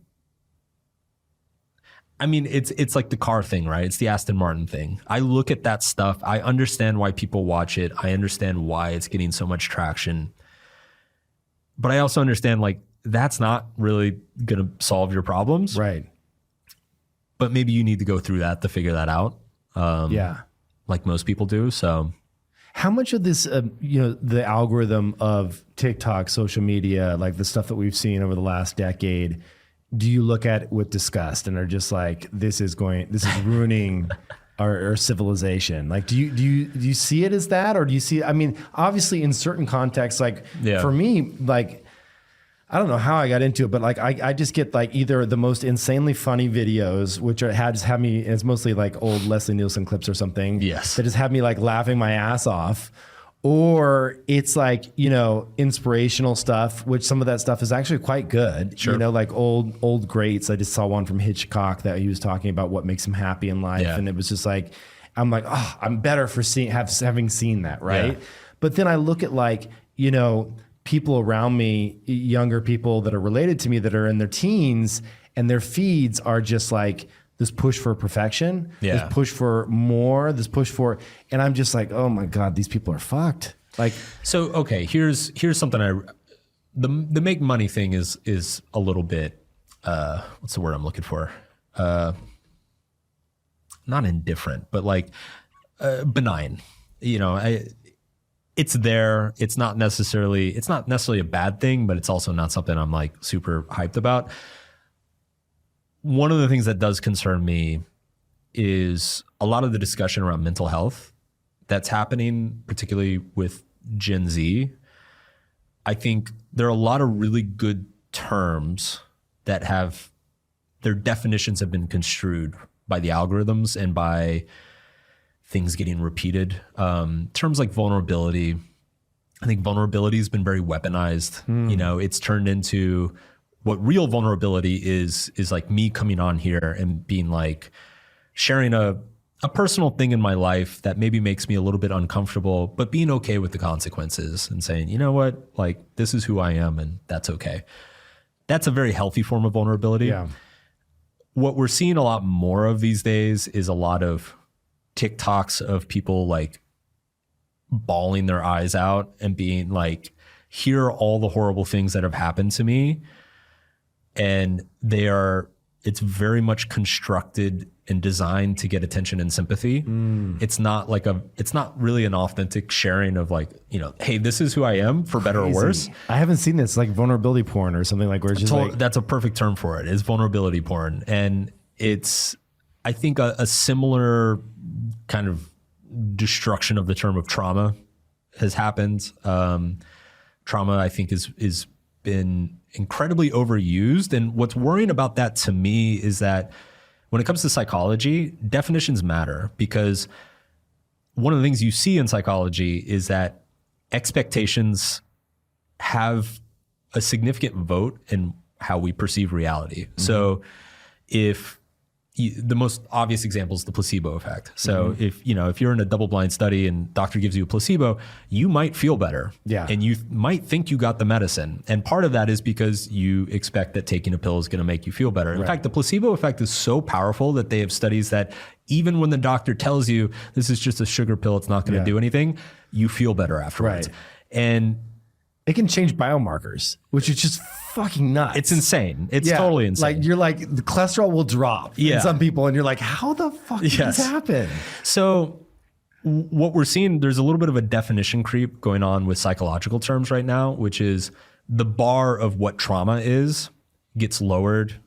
I mean, it's like the car thing, right? It's the Aston Martin thing. I look at that stuff. I understand why people watch it. I understand why it's getting so much traction. But I also understand like that's not really going to solve your problems. Right. But maybe you need to go through that to figure that out. Like most people do. So how much of this, the algorithm of TikTok, social media, like the stuff that we've seen over the last decade, do you look at it with disgust and are just like, this is ruining our civilization? Like, do you see it as that, or do you see? I mean, obviously, in certain contexts, like for me, like I don't know how I got into it, but like I just get like either the most insanely funny videos, which just have me. It's mostly like old Leslie Nielsen clips or something. Yes, that just have me like laughing my ass off. Or it's like, inspirational stuff, which some of that stuff is actually quite good. Sure. Like old greats. I just saw one from Hitchcock that he was talking about what makes him happy in life. Yeah. And it was just like, I'm like, oh, I'm better for having seen that, right? Yeah. But then I look at like, people around me, younger people that are related to me that are in their teens, and their feeds are just like, this push for perfection, this push for more, and I'm just like, oh my God, these people are fucked. Like, so, okay, here's something the make money thing is a little bit, what's the word I'm looking for? Not indifferent, but like, benign, it's there. It's not necessarily a bad thing, but it's also not something I'm like super hyped about. One of the things that does concern me is a lot of the discussion around mental health that's happening, particularly with Gen Z. I think there are a lot of really good terms that their definitions have been construed by the algorithms and by things getting repeated. Terms like vulnerability, I think vulnerability has been very weaponized. It's turned into what real vulnerability is like me coming on here and being like sharing a personal thing in my life that maybe makes me a little bit uncomfortable, but being okay with the consequences and saying, you know what, like this is who I am and that's okay. That's a very healthy form of vulnerability. Yeah. What we're seeing a lot more of these days is a lot of TikToks of people like bawling their eyes out and being like, here are all the horrible things that have happened to me. And it's very much constructed and designed to get attention and sympathy. It's not really an authentic sharing of like, hey, this is who I am for better or worse. I haven't seen this, like vulnerability porn or something like where it's just like, that's a perfect term for it, is vulnerability porn. And it's, I think a similar kind of destruction of the term of trauma has happened. Trauma, I think, is been incredibly overused. And what's worrying about that to me is that when it comes to psychology, definitions matter, because one of the things you see in psychology is that expectations have a significant vote in how we perceive reality. So if the most obvious example is the placebo effect. So if you're in a double-blind study and doctor gives you a placebo, you might feel better. Yeah. And you might think you got the medicine. And part of that is because you expect that taking a pill is going to make you feel better. In fact, the placebo effect is so powerful that they have studies that even when the doctor tells you this is just a sugar pill, it's not going to do anything, you feel better afterwards. Right. And it can change biomarkers, which is just fucking nuts. it's insane. It's totally insane. Like you're like, the cholesterol will drop in some people, and you're like, how the fuck did this happen? So what we're seeing, there's a little bit of a definition creep going on with psychological terms right now, which is the bar of what trauma is gets lowered.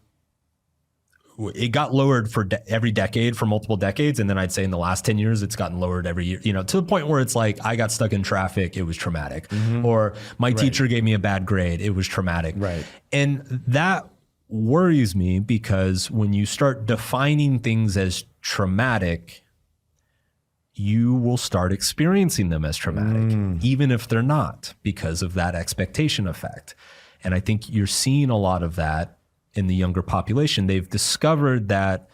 It got lowered for every decade for multiple decades. And then I'd say in the last 10 years, it's gotten lowered every year, to the point where it's like, I got stuck in traffic. It was traumatic. Or my teacher gave me a bad grade. It was traumatic. Right. And that worries me because when you start defining things as traumatic, you will start experiencing them as traumatic, even if they're not, because of that expectation effect. And I think you're seeing a lot of that in the younger population. They've discovered that,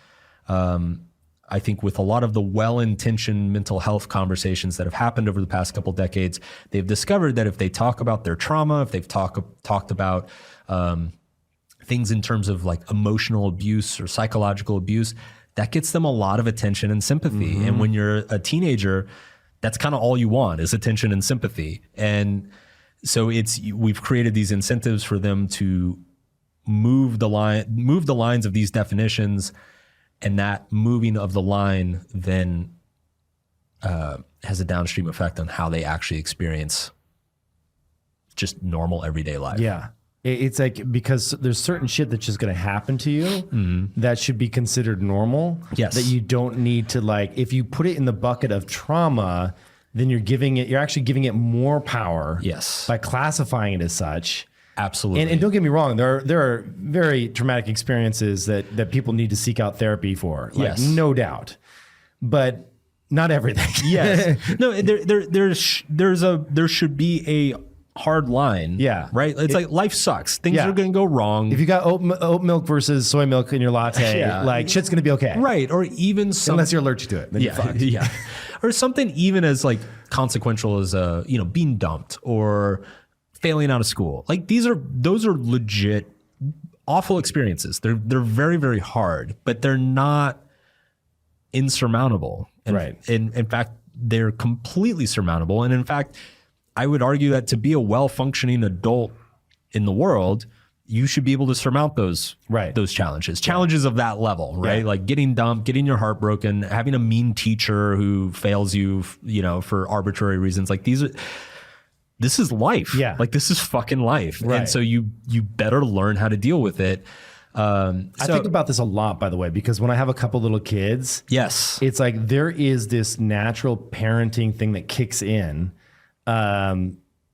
I think with a lot of the well-intentioned mental health conversations that have happened over the past couple decades, they've discovered that if they talk about their trauma, if they've talked about things in terms of like emotional abuse or psychological abuse, that gets them a lot of attention and sympathy. And when you're a teenager, that's kind of all you want is attention and sympathy. And so we've created these incentives for them to move the lines of these definitions, and that moving of the line then has a downstream effect on how they actually experience just normal everyday life. Yeah. It's like, because there's certain shit that's just going to happen to you that should be considered normal. Yes. That you don't need to, like, if you put it in the bucket of trauma, then you're actually giving it more power. Yes. By classifying it as such. Absolutely. And don't get me wrong, there are very traumatic experiences that people need to seek out therapy for. Like, yes. No doubt. But not everything. Yes. No, there should be a hard line. Yeah. Right? It's like life sucks. Things are going to go wrong. If you got oat milk versus soy milk in your latte, like shit's going to be okay. Right. Or even unless you're allergic to it. Then you're fucked. Yeah. Or something even as like consequential as being dumped or failing out of school. Like those are legit awful experiences. They're very, very hard, but they're not insurmountable. And right. In fact, they're completely surmountable. And in fact, I would argue that to be a well-functioning adult in the world, you should be able to surmount those challenges of that level, right? Like getting dumped, getting your heart broken, having a mean teacher who fails you, for arbitrary reasons. Like this is life. Yeah. Like this is fucking life. Right. And so you better learn how to deal with it. I think about this a lot, by the way, because when I have a couple little kids, yes, it's like there is this natural parenting thing that kicks in.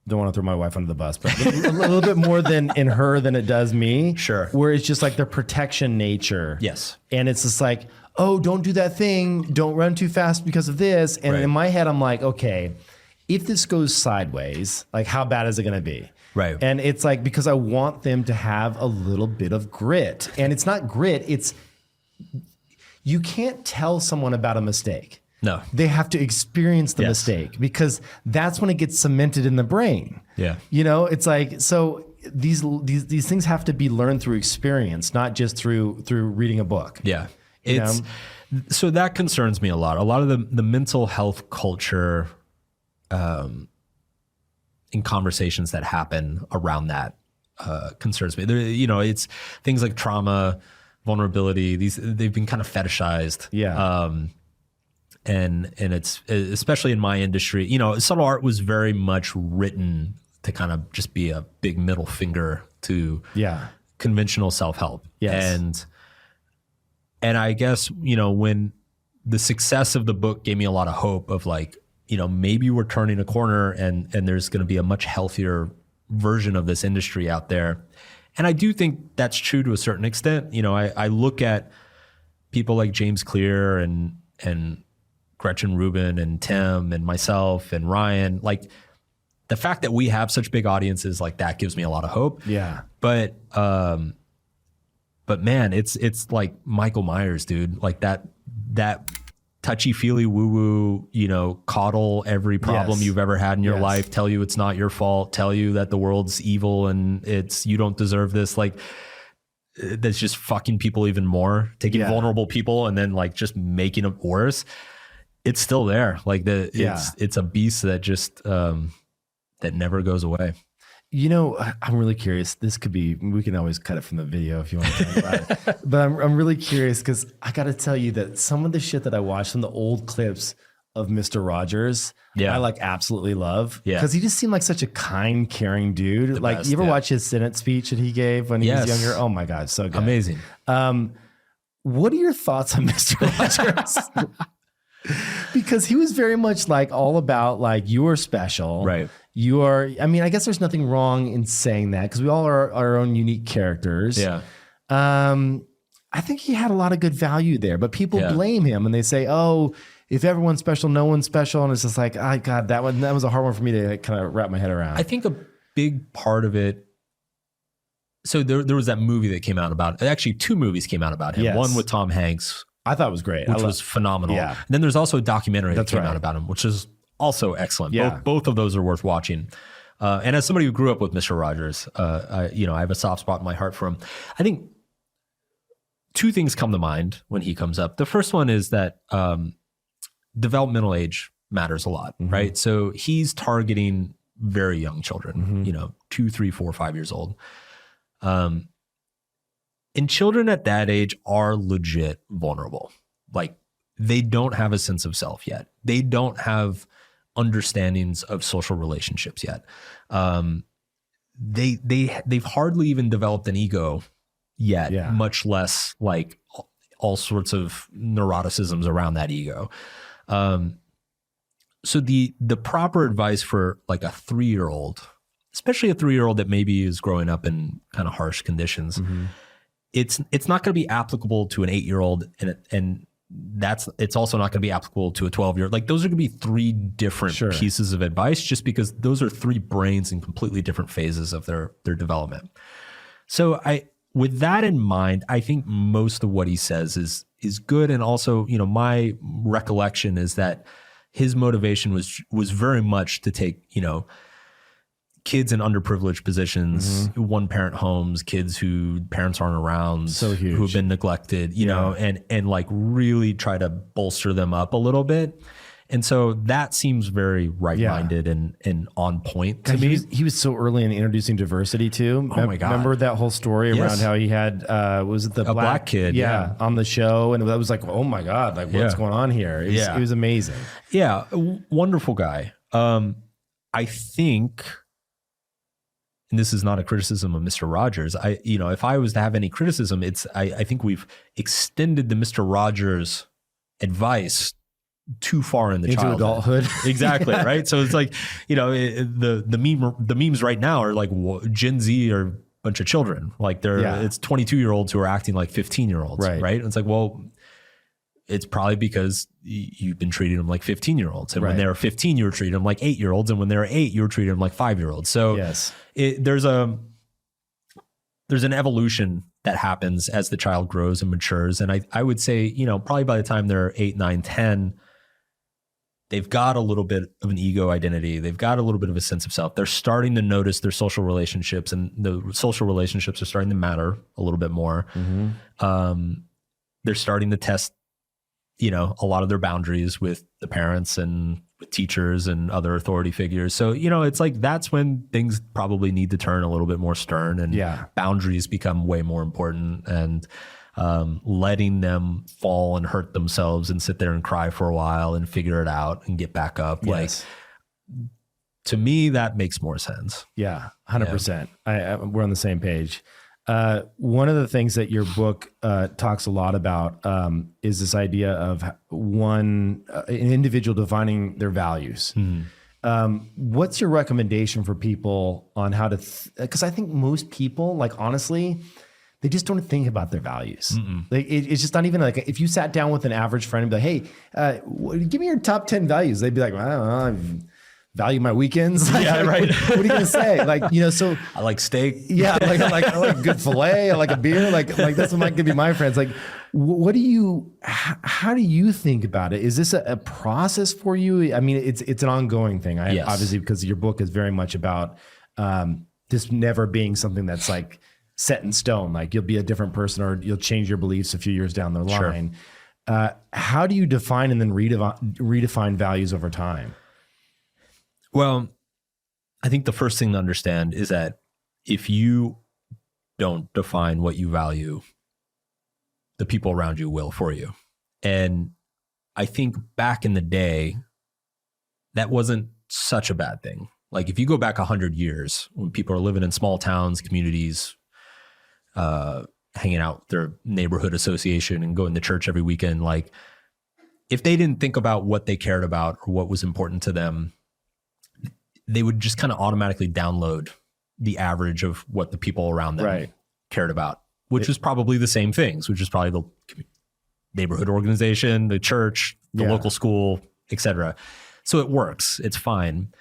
Don't want to throw my wife under the bus, but a little bit more in her than it does me. Sure. Where it's just like the protection nature. Yes. And it's just like, oh, don't do that thing. Don't run too fast because of this. And in my head, I'm like, okay, if this goes sideways, like how bad is it going to be? Right. And it's like, because I want them to have a little bit of grit. And it's not grit. You can't tell someone about a mistake. No. They have to experience the mistake, because that's when it gets cemented in the brain. Yeah. It's like, so these things have to be learned through experience, not just through reading a book. Yeah. So that concerns me a lot. A lot of the mental health culture in conversations that happen around that concerns me. It's things like trauma, vulnerability, they've been kind of fetishized. Yeah. And it's, especially in my industry, subtle art was very much written to kind of just be a big middle finger to conventional self-help. Yes. And I guess, when the success of the book gave me a lot of hope of like, maybe we're turning a corner and there's going to be a much healthier version of this industry out there. And I do think that's true to a certain extent. I look at people like James Clear and Gretchen Rubin and Tim and myself and Ryan, like the fact that we have such big audiences like that gives me a lot of hope. Yeah. But But man, it's like Michael Myers, dude. Like that touchy-feely woo-woo, coddle every problem you've ever had in your life, tell you it's not your fault, tell you that the world's evil and you don't deserve this. Like, that's just fucking people even more, taking vulnerable people and then like just making it worse. It's still there. Like it's a beast that just that never goes away. I'm really curious. We can always cut it from the video if you want to talk about it. But I'm really curious because I got to tell you that some of the shit that I watched from the old clips of Mr. Rogers, I like absolutely love. Yeah. Because he just seemed like such a kind, caring dude. You ever watch his Senate speech that he gave when he was younger? Oh my God, so good. Amazing. What are your thoughts on Mr. Rogers? Because he was very much like all about like, you are special. Right. I guess there's nothing wrong in saying that because we all are our own unique characters. Yeah. I think he had a lot of good value there, but people blame him and they say, oh, if everyone's special, no one's special. And it's just like, oh God, that was a hard one for me to kind of wrap my head around. I think a big part of it. So there was that movie that came out about, actually 2 movies came out about him. Yes. One with Tom Hanks. I thought it was great. Which was phenomenal. Yeah. And then there's also a documentary that came out about him, which is also excellent. Yeah. Both of those are worth watching. And as somebody who grew up with Mr. Rogers, I have a soft spot in my heart for him. I think 2 things come to mind when he comes up. The first one is that developmental age matters a lot, right? So he's targeting very young children, 2, 3, 4, 5 years old. And children at that age are legit vulnerable. Like they don't have a sense of self yet. They don't have understandings of social relationships yet. They've hardly even developed an ego yet, much less like all sorts of neuroticisms around that ego. So the proper advice for like a 3-year-old, especially a 3-year-old that maybe is growing up in kind of harsh conditions, it's not going to be applicable to an 8-year-old, and it's also not going to be applicable to a 12-year-old. Like those are going to be 3 different pieces of advice, just because those are 3 brains in completely different phases of their development. So with that in mind, I think most of what he says is good, and also my recollection is that his motivation was very much to take kids in underprivileged positions, 1-parent homes, kids who parents aren't around, so huge, who've been neglected, and like really try to bolster them up a little bit. And so that seems very right-minded and on point to me. He was so early in introducing diversity too. Oh my God. Remember that whole story around how he had, was it the black kid? On the show. And that was like, oh my God, like what's going on here? It was amazing. Yeah. Wonderful guy. I think, and this is not a criticism of Mr. Rogers. If I was to have any criticism, I think we've extended the Mr. Rogers advice too far into childhood. Adulthood. Exactly. Right. So it's like, the memes right now are like Gen Z are a bunch of children. Like it's 22-year-olds who are acting like 15-year-olds. Right. And it's like, well, it's probably because you've been treating them like 15-year-olds. And when they were 15, you were treating them like 8-year-olds. And when they were 8, you were treating them like 5-year-olds. So there's an evolution that happens as the child grows and matures. And I would say, probably by the time they're 8, 9, 10, they've got a little bit of an ego identity. They've got a little bit of a sense of self. They're starting to notice their social relationships, and the social relationships are starting to matter a little bit more. They're starting to test, a lot of their boundaries with the parents and with teachers and other authority figures. So, it's like, that's when things probably need to turn a little bit more stern, and boundaries become way more important, and letting them fall and hurt themselves and sit there and cry for a while and figure it out and get back up. Like, to me, that makes more sense. Yeah, 100%. We're on the same page. One of the things that your book talks a lot about is this idea of an individual defining their values. What's your recommendation for people on how to, because I think most people, like, honestly, they just don't think about their values. Like it's just not even like, if you sat down with an average friend and be like, hey, give me your top 10 values. They'd be like, well, I don't know, value my weekends. Yeah, right. What are you gonna say? Like, you know, so I like steak. yeah, I like good filet. I like a beer. Like that's what might give you my friends. Like, what do you? How do you think about it? Is this a process for you? I mean, it's an ongoing thing. Yes. Obviously, because your book is very much about this never being something that's like set in stone. Like you'll be a different person, or you'll change your beliefs a few years down the line. Sure. How do you define and then redefine values over time? Well, I think the first thing to understand is that if you don't define what you value, the people around you will for you. And I think back in the day, that wasn't such a bad thing. Like if you go back 100 years when people are living in small towns, communities, hanging out with their neighborhood association and going to church every weekend, like if they didn't think about what they cared about or what was important to them, they would just kind of automatically download the average of what the people around them cared about, which was probably the same things, which is probably the neighborhood organization, the church, the local school, etc. So it works. It's fine.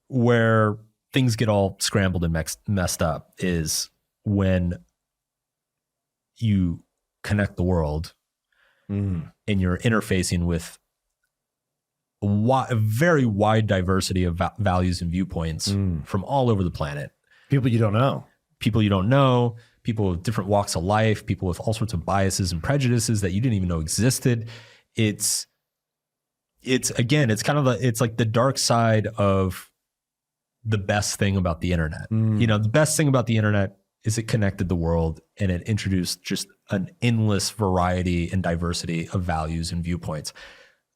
Where things get all scrambled and messed up is when you connect the world and you're interfacing with a very wide diversity of values and viewpoints from all over the planet. People you don't know. People you don't know, people with different walks of life, people with all sorts of biases and prejudices that you didn't even know existed. It's again, it's kind of it's like the dark side of the best thing about the internet. You know, the best thing about the internet is it connected the world and it introduced just an endless variety and diversity of values and viewpoints.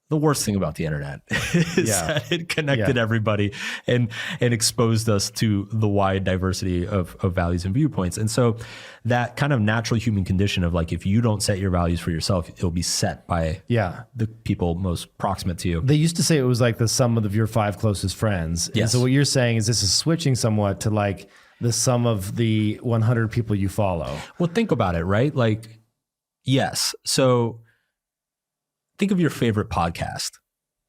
The worst thing about the internet is that it connected everybody and exposed us to the wide diversity of values and viewpoints. And so that kind of natural human condition of like, if you don't set your values for yourself, it'll be set by the people most proximate to you. They used to say it was like the sum of your 5 closest friends. Yes. And so what you're saying is this is switching somewhat to like the sum of the 100 people you follow. Well, think about it, right? Like, yes. So think of your favorite podcast.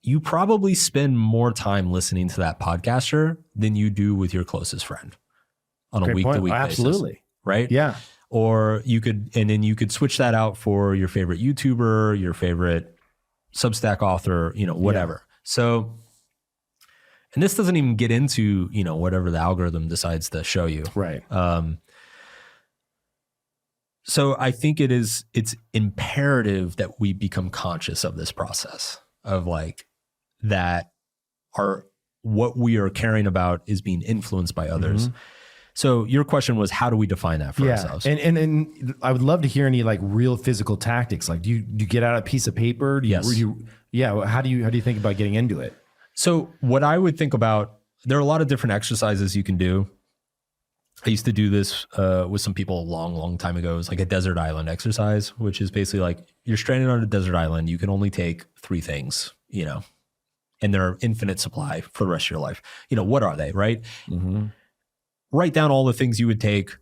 You probably spend more time listening to that podcaster than you do with your closest friend on a week-to-week basis. Absolutely. Right? Yeah. Or you could switch that out for your favorite YouTuber, your favorite Substack author, you know, whatever. So, and this doesn't even get into, you know, whatever the algorithm decides to show you. Right. So I think it's imperative that we become conscious of this process of like that what we are caring about is being influenced by others. So your question was, how do we define that for ourselves? And I would love to hear any like real physical tactics. Like, do you get out a piece of paper? Yes. How do you think about getting into it? So what I would think about, there are a lot of different exercises you can do. I used to do this with some people a long, long time ago. It's like a desert island exercise, which is basically like you're stranded on a desert island. You can only take 3 things, you know, and they're infinite supply for the rest of your life. You know, what are they, right? Write down all the things you would take.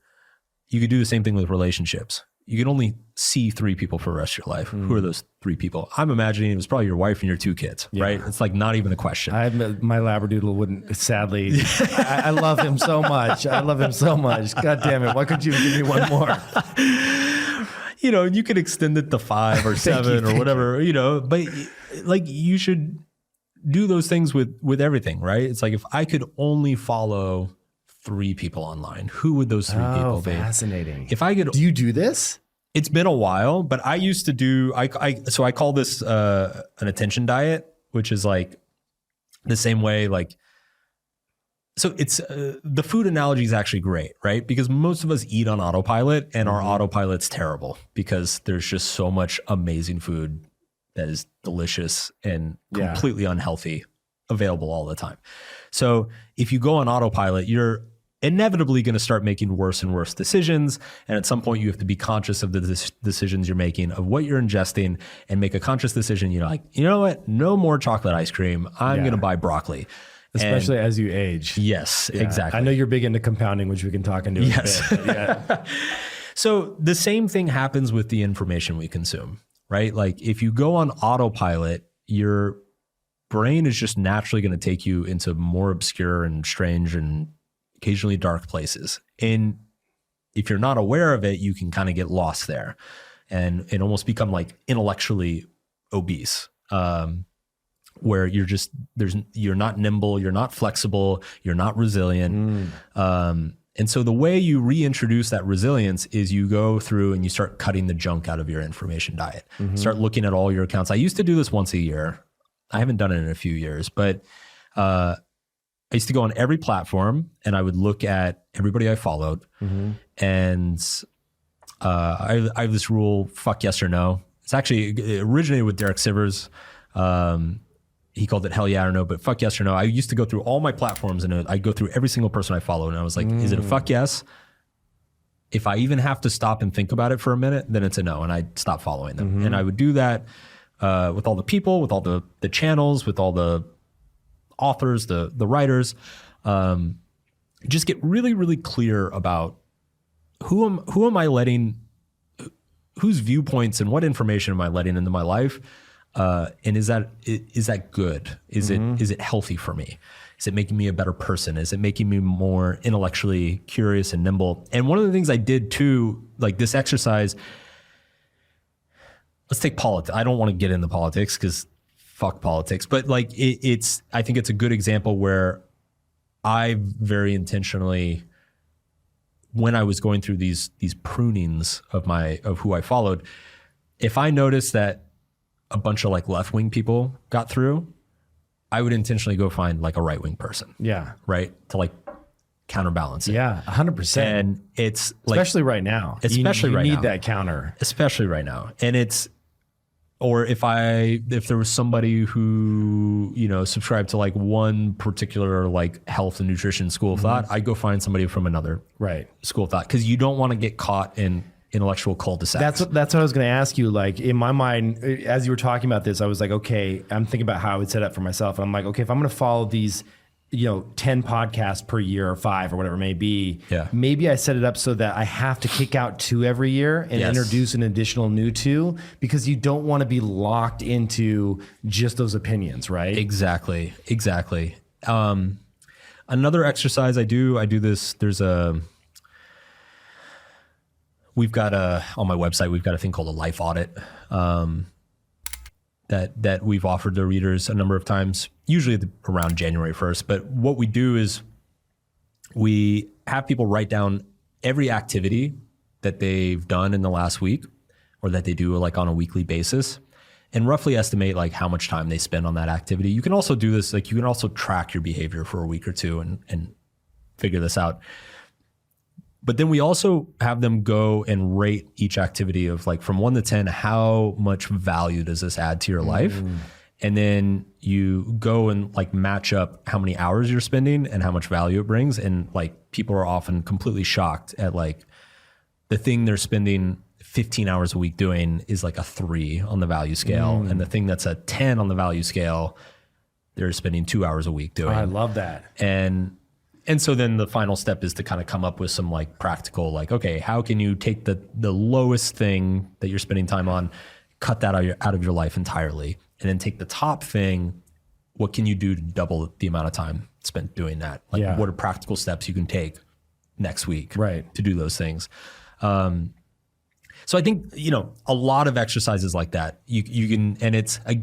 You could do the same thing with relationships. You can only see 3 people for the rest of your life. Who are those 3 people? I'm imagining it was probably your wife and your 2 kids, right? It's like not even a question. My Labradoodle wouldn't, sadly. I love him so much. I love him so much. God damn it. Why couldn't you give me one more? You know, you could extend it to 5 or 7 or whatever, you know, but like you should do those things with everything, right? It's like if I could only follow 3 people online, who would those 3 people be? Fascinating. If I could, do you do this? It's been a while, but I used to do, so I call this an attention diet, which is like the same way, like, so it's, the food analogy is actually great, right? Because most of us eat on autopilot and our autopilot's terrible because there's just so much amazing food that is delicious and completely unhealthy available all the time. So if you go on autopilot, you're inevitably going to start making worse and worse decisions. And at some point you have to be conscious of the decisions you're making, of what you're ingesting, and make a conscious decision. You know, like, you know what? No more chocolate ice cream. I'm going to buy broccoli. Especially as you age. Yes, exactly. I know you're big into compounding, which we can talk into in a bit. So the same thing happens with the information we consume, right? Like if you go on autopilot, you're brain is just naturally going to take you into more obscure and strange and occasionally dark places. And if you're not aware of it, you can kind of get lost there and almost become like intellectually obese, where you're not nimble, you're not flexible, you're not resilient. And so the way you reintroduce that resilience is you go through and you start cutting the junk out of your information diet. Start looking at all your accounts. I used to do this once a year. I haven't done it in a few years, but I used to go on every platform and I would look at everybody I followed. And I have this rule, fuck yes or no. It's actually, it originated with Derek Sivers. He called it hell yeah or no, but fuck yes or no. I used to go through all my platforms and I'd go through every single person I followed. And I was like, is it a fuck yes? If I even have to stop and think about it for a minute, then it's a no. And I'd stop following them. And I would do that with all the people, with all the channels, with all the authors, the writers. Just get really, really clear about who am I letting, whose viewpoints and what information am I letting into my life? And is that good? Is it healthy for me? Is it making me a better person? Is it making me more intellectually curious and nimble? And one of the things I did too, like this exercise, let's take politics. I don't want to get into politics because fuck politics, but like I think it's a good example where I very intentionally, when I was going through these prunings of who I followed, if I noticed that a bunch of like left-wing people got through, I would intentionally go find like a right-wing person. Yeah. Right. To like counterbalance it. Yeah. 100%. And it's like, especially right now, you need that counter, especially right now. And or if there was somebody who, subscribed to like one particular like health and nutrition school of thought, I'd go find somebody from another school of thought. Cause you don't want to get caught in intellectual cul-de-sacs. That's what I was going to ask you. Like in my mind, as you were talking about this, I was like, okay, I'm thinking about how I would set up for myself. And I'm like, okay, if I'm going to follow these, 10 podcasts per year or 5 or whatever it may be, maybe I set it up so that I have to kick out 2 every year and introduce an additional new 2, because you don't want to be locked into just those opinions, right? Exactly. Another exercise I do this, we've got on my website, we've got a thing called a life audit that we've offered to readers a number of times, usually around January 1st. But what we do is we have people write down every activity that they've done in the last week or that they do like on a weekly basis and roughly estimate like how much time they spend on that activity. You can also do this, like you can also track your behavior for a week or 2 and figure this out. But then we also have them go and rate each activity of like from 1 to 10, how much value does this add to your life? And then you go and like match up how many hours you're spending and how much value it brings. And like people are often completely shocked at like the thing they're spending 15 hours a week doing is like a 3 on the value scale. And the thing that's a 10 on the value scale, they're spending 2 hours a week doing. I love that. And so then the final step is to kind of come up with some like practical, like, okay, how can you take the lowest thing that you're spending time on, cut that out of your life entirely, and then take the top thing, what can you do to double the amount of time spent doing that? Like what are practical steps you can take next week to do those things? So I think, a lot of exercises like that, you can, and it's a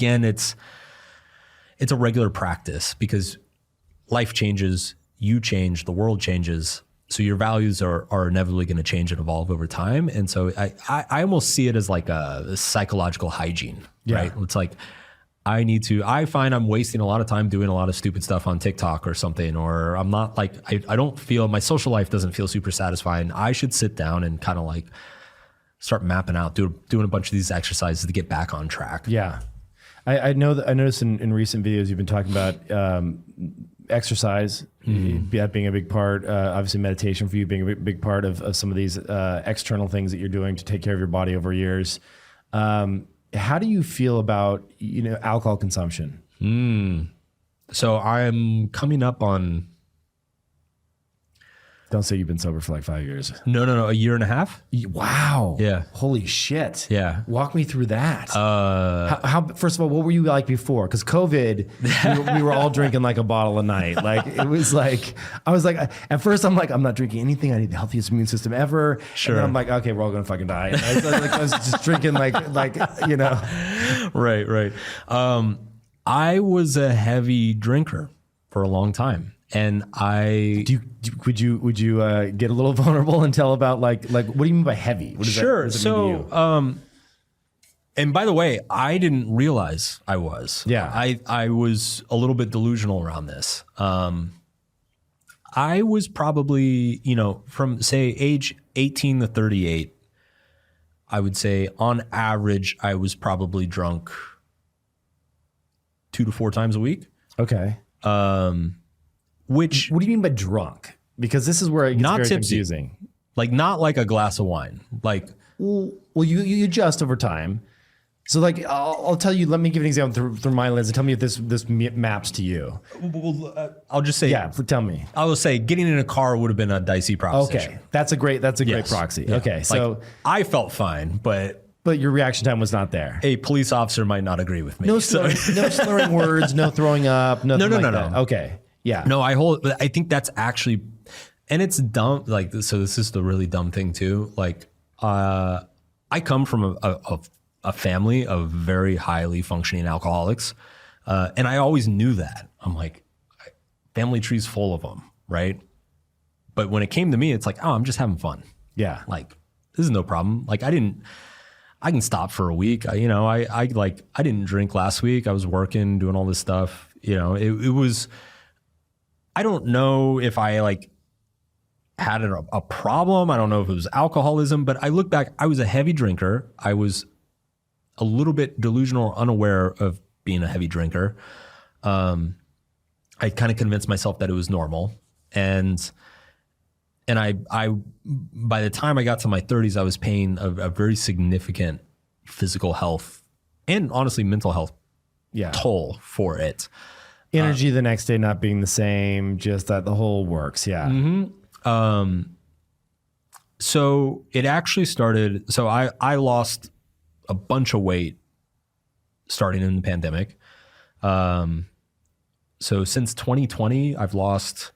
regular practice because life changes, you change, the world changes. So your values are inevitably going to change and evolve over time. And so I almost see it as like a psychological hygiene, right? It's like, I find I'm wasting a lot of time doing a lot of stupid stuff on TikTok or something, or I'm not like, I don't feel, my social life doesn't feel super satisfying. I should sit down and kind of like start mapping out, doing a bunch of these exercises to get back on track. Yeah. I know that I noticed in recent videos you've been talking about exercise being a big part, obviously meditation for you being a big part of some of these external things that you're doing to take care of your body over years. How do you feel about alcohol consumption? So I'm coming up on Don't say you've been sober for like 5 years. No, a year and a half. Wow. Yeah. Holy shit. Yeah. Walk me through that. How first of all, what were you like before? Because COVID, we were all drinking like a bottle a night. Like it was like, I was like, at first I'm like, I'm not drinking anything. I need the healthiest immune system ever. Sure. And then I'm like, okay, we're all gonna fucking die. I was just drinking like, you know. Right. I was a heavy drinker for a long time. And would you get a little vulnerable and tell about like what do you mean by heavy? What does sure. That, what does it mean to you? And by the way, I didn't realize I was. Yeah. I was a little bit delusional around this. I was probably, from say age 18 to 38, I would say on average, I was probably drunk 2 to 4 times a week. Okay. Which, what do you mean by drunk? Because this is where it gets not very tipsy. confusing. Like not like a glass of wine. Like, well, you adjust over time. So like, I'll tell you. Let me give an example through my lens and tell me if this maps to you. I'll just say, yeah. Tell me. I will say, getting in a car would have been a dicey proposition. Okay, that's a great proxy. Yeah. Okay, so like, I felt fine, but your reaction time was not there. A police officer might not agree with me. No slurring words, no throwing up, nothing like that. No. Okay. Yeah. No, I think that's actually, and it's dumb. Like, so this is the really dumb thing too. Like, I come from a family of very highly functioning alcoholics. And I always knew that. I'm like, family tree's full of them. Right. But when it came to me, it's like, oh, I'm just having fun. Yeah. Like, this is no problem. Like, I can stop for a week. I didn't drink last week. I was working, doing all this stuff. It was, I don't know if I had a problem. I don't know if it was alcoholism, but I look back, I was a heavy drinker. I was a little bit delusional or unaware of being a heavy drinker. I kind of convinced myself that it was normal. And I by the time I got to my 30s, I was paying a very significant physical health and honestly mental health toll for it. Energy the next day not being the same, just that the whole works. Yeah. Mm-hmm. So it actually started. So I lost a bunch of weight starting in the pandemic. So since 2020, I've lost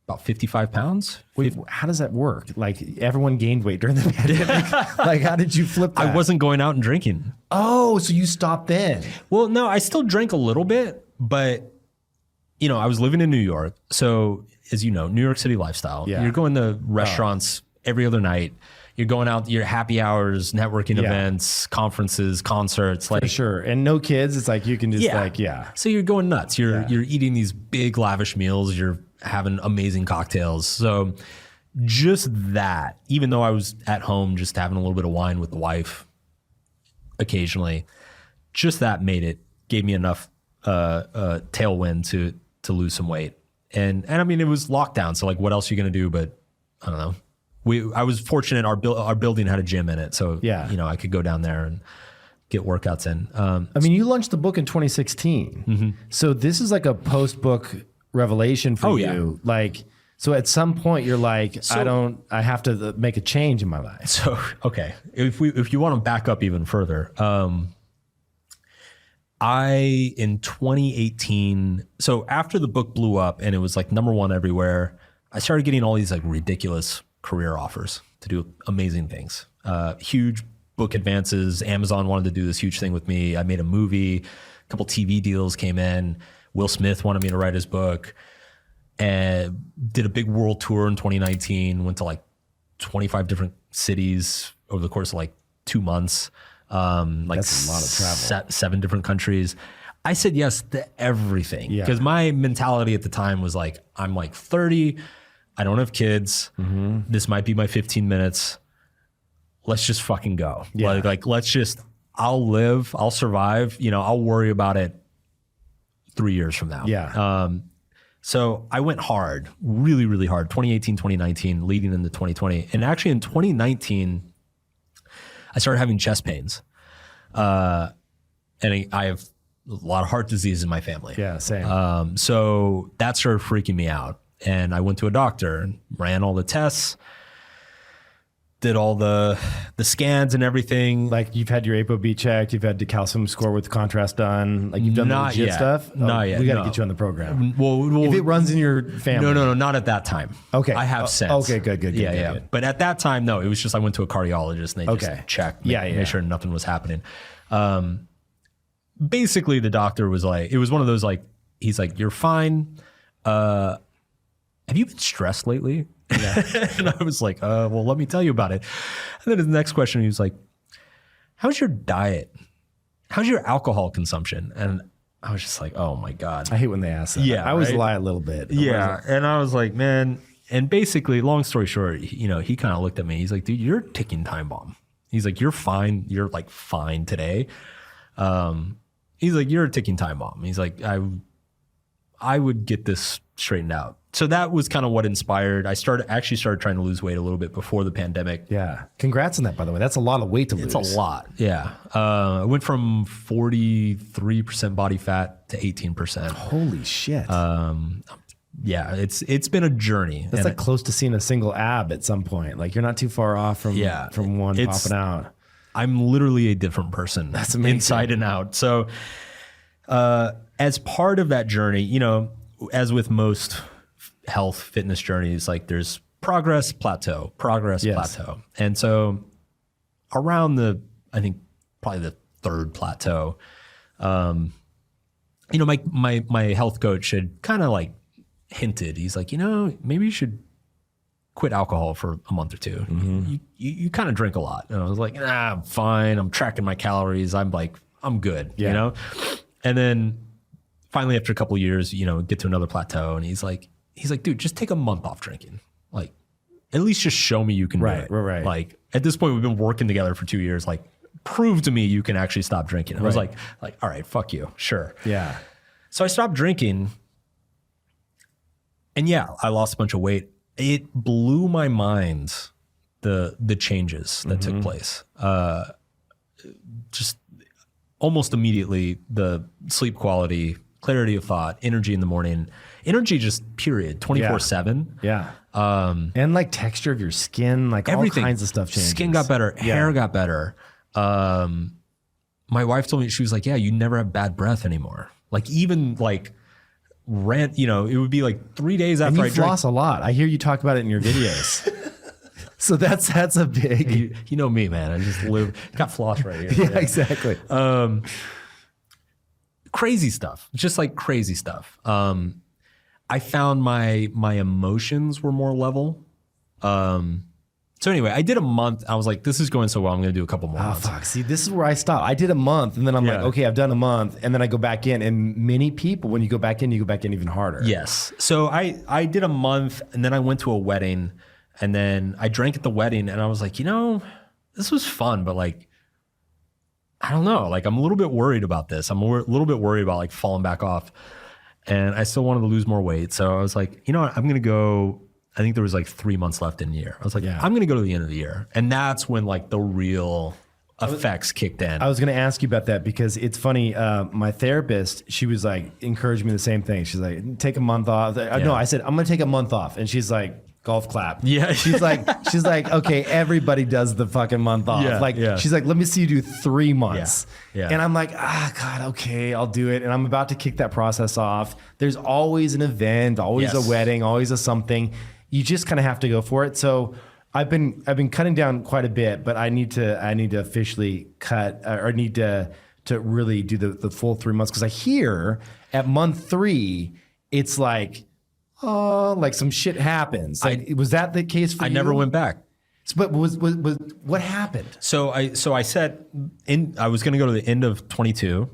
about 55 pounds. Wait, how does that work? Like everyone gained weight during the pandemic. Like, how did you flip that? I wasn't going out and drinking. Oh, so you stopped then? Well, no, I still drank a little bit, but I was living in New York. So as you know, New York City lifestyle, you're going to restaurants every other night. You're going out, your happy hours, networking events, conferences, concerts. For sure. And no kids. It's like, you can just So you're going nuts. You're eating these big lavish meals. You're having amazing cocktails. So just that, even though I was at home, just having a little bit of wine with the wife occasionally, just that gave me enough tailwind to lose some weight. And I mean, it was lockdown. So like, what else are you going to do? But I don't know. I was fortunate. Our building had a gym in it. So, I could go down there and get workouts in. I mean, you launched the book in 2016. Mm-hmm. So this is like a post-book revelation for you. Yeah. Like, so at some point you're like, I have to make a change in my life. So, okay. If you want to back up even further, in 2018, so after the book blew up and it was like #1 everywhere, I started getting all these like ridiculous career offers to do amazing things. Huge book advances. Amazon wanted to do this huge thing with me. I made a movie, a couple TV deals came in. Will Smith wanted me to write his book, and did a big world tour in 2019, went to like 25 different cities over the course of like 2 months. That's a lot of travel. 7 different countries. I said yes to everything because my mentality at the time was like, I'm like 30, I don't have kids. Mm-hmm. This might be my 15 minutes. Let's just fucking go. Yeah. Like I'll live, I'll survive, I'll worry about it 3 years from now. Yeah. So I went hard, really, really hard, 2018, 2019, leading into 2020. And actually in 2019, I started having chest pains. And I have a lot of heart disease in my family. Yeah, same. So that started freaking me out. And I went to a doctor and ran all the tests, did all the scans and everything. Like you've had your ApoB checked, you've had the calcium score with contrast done, like you've done the Not legit yet. stuff. Not yet. We got to No. get you on the program. Well, If it runs in your family. no, not at that time. Okay. I have since. Okay, good. Yeah. Good. But at that time, no, it was just I went to a cardiologist and they just checked, make sure nothing was happening. Basically, the doctor was like, it was one of those like, he's like, you're fine. Have you been stressed lately? Yeah. And I was like, well, let me tell you about it. And then his next question, he was like, how's your diet? How's your alcohol consumption? And I was just like, oh my God. I hate when they ask that. Yeah, I always right? lie a little bit. Yeah. And I was like, man, and basically, long story short, he kind of looked at me. He's like, dude, you're a ticking time bomb. He's like, you're fine. You're like fine today. He's like, you're a ticking time bomb. He's like, I would get this straightened out. So that was kind of what inspired. I actually started trying to lose weight a little bit before the pandemic. Yeah. Congrats on that, by the way. That's a lot of weight to lose. It's a lot. Yeah. I went from 43% body fat to 18%. Holy shit. Yeah, it's been a journey. That's like close to seeing a single ab at some point. Like you're not too far off from one popping out. I'm literally a different person. That's amazing. Inside and out. So as part of that journey, as with most health fitness journeys, like there's progress, plateau. And so around I think probably the third plateau, my health coach had kind of like hinted, he's like, maybe you should quit alcohol for a month or two. Mm-hmm. You kind of drink a lot. And I was like, nah, I'm fine. I'm tracking my calories. I'm good, And then finally after a couple of years, get to another plateau and he's like, dude, just take a month off drinking. Like, at least just show me you can do it. Right. Like at this point, we've been working together for 2 years. Like, prove to me you can actually stop drinking. And I was like, all right, fuck you. Sure. Yeah. So I stopped drinking and I lost a bunch of weight. It blew my mind, the changes that took place. Just almost immediately, the sleep quality, clarity of thought, energy in the morning, energy just period, 24/7. Yeah. And like texture of your skin, like everything. All kinds of stuff changes. Skin got better, hair got better. My wife told me, she was like, yeah, you never have bad breath anymore. Like even like it would be like 3 days after and I you drank. floss a lot. I hear you talk about it in your videos. So that's a big. You know me, man. I just got floss right here. Yeah, exactly. Crazy stuff, just like crazy stuff. I found my emotions were more level. So anyway, I did a month. I was like, this is going so well. I'm going to do a couple more months. Fuck. See, this is where I stop. I did a month and then I'm like, okay, I've done a month. And then I go back in. And many people, when you go back in even harder. Yes. So I did a month and then I went to a wedding and then I drank at the wedding and I was like, this was fun, but like, I don't know. Like, I'm a little bit worried about this. I'm a little bit worried about like falling back off. And I still wanted to lose more weight. So I was like, what? I'm going to go. I think there was like 3 months left in the year. I was like, I'm going to go to the end of the year. And that's when like the real effects kicked in. I was going to ask you about that because it's funny. My therapist, she was like, encouraging me the same thing. She's like, take a month off. No, I said, I'm going to take a month off. And she's like, golf clap. Yeah. She's like, okay, everybody does the fucking month off. She's like, let me see you do 3 months. Yeah. And I'm like, God, okay, I'll do it. And I'm about to kick that process off. There's always an event, always a wedding, always a something. You just kind of have to go for it. So I've been cutting down quite a bit, but I need to officially cut or need to really do the full 3 months. Cause I hear at month 3, it's like, like some shit happens. Like, was that the case for you? I never went back. But was what happened? So I said I was going to go to the end of 22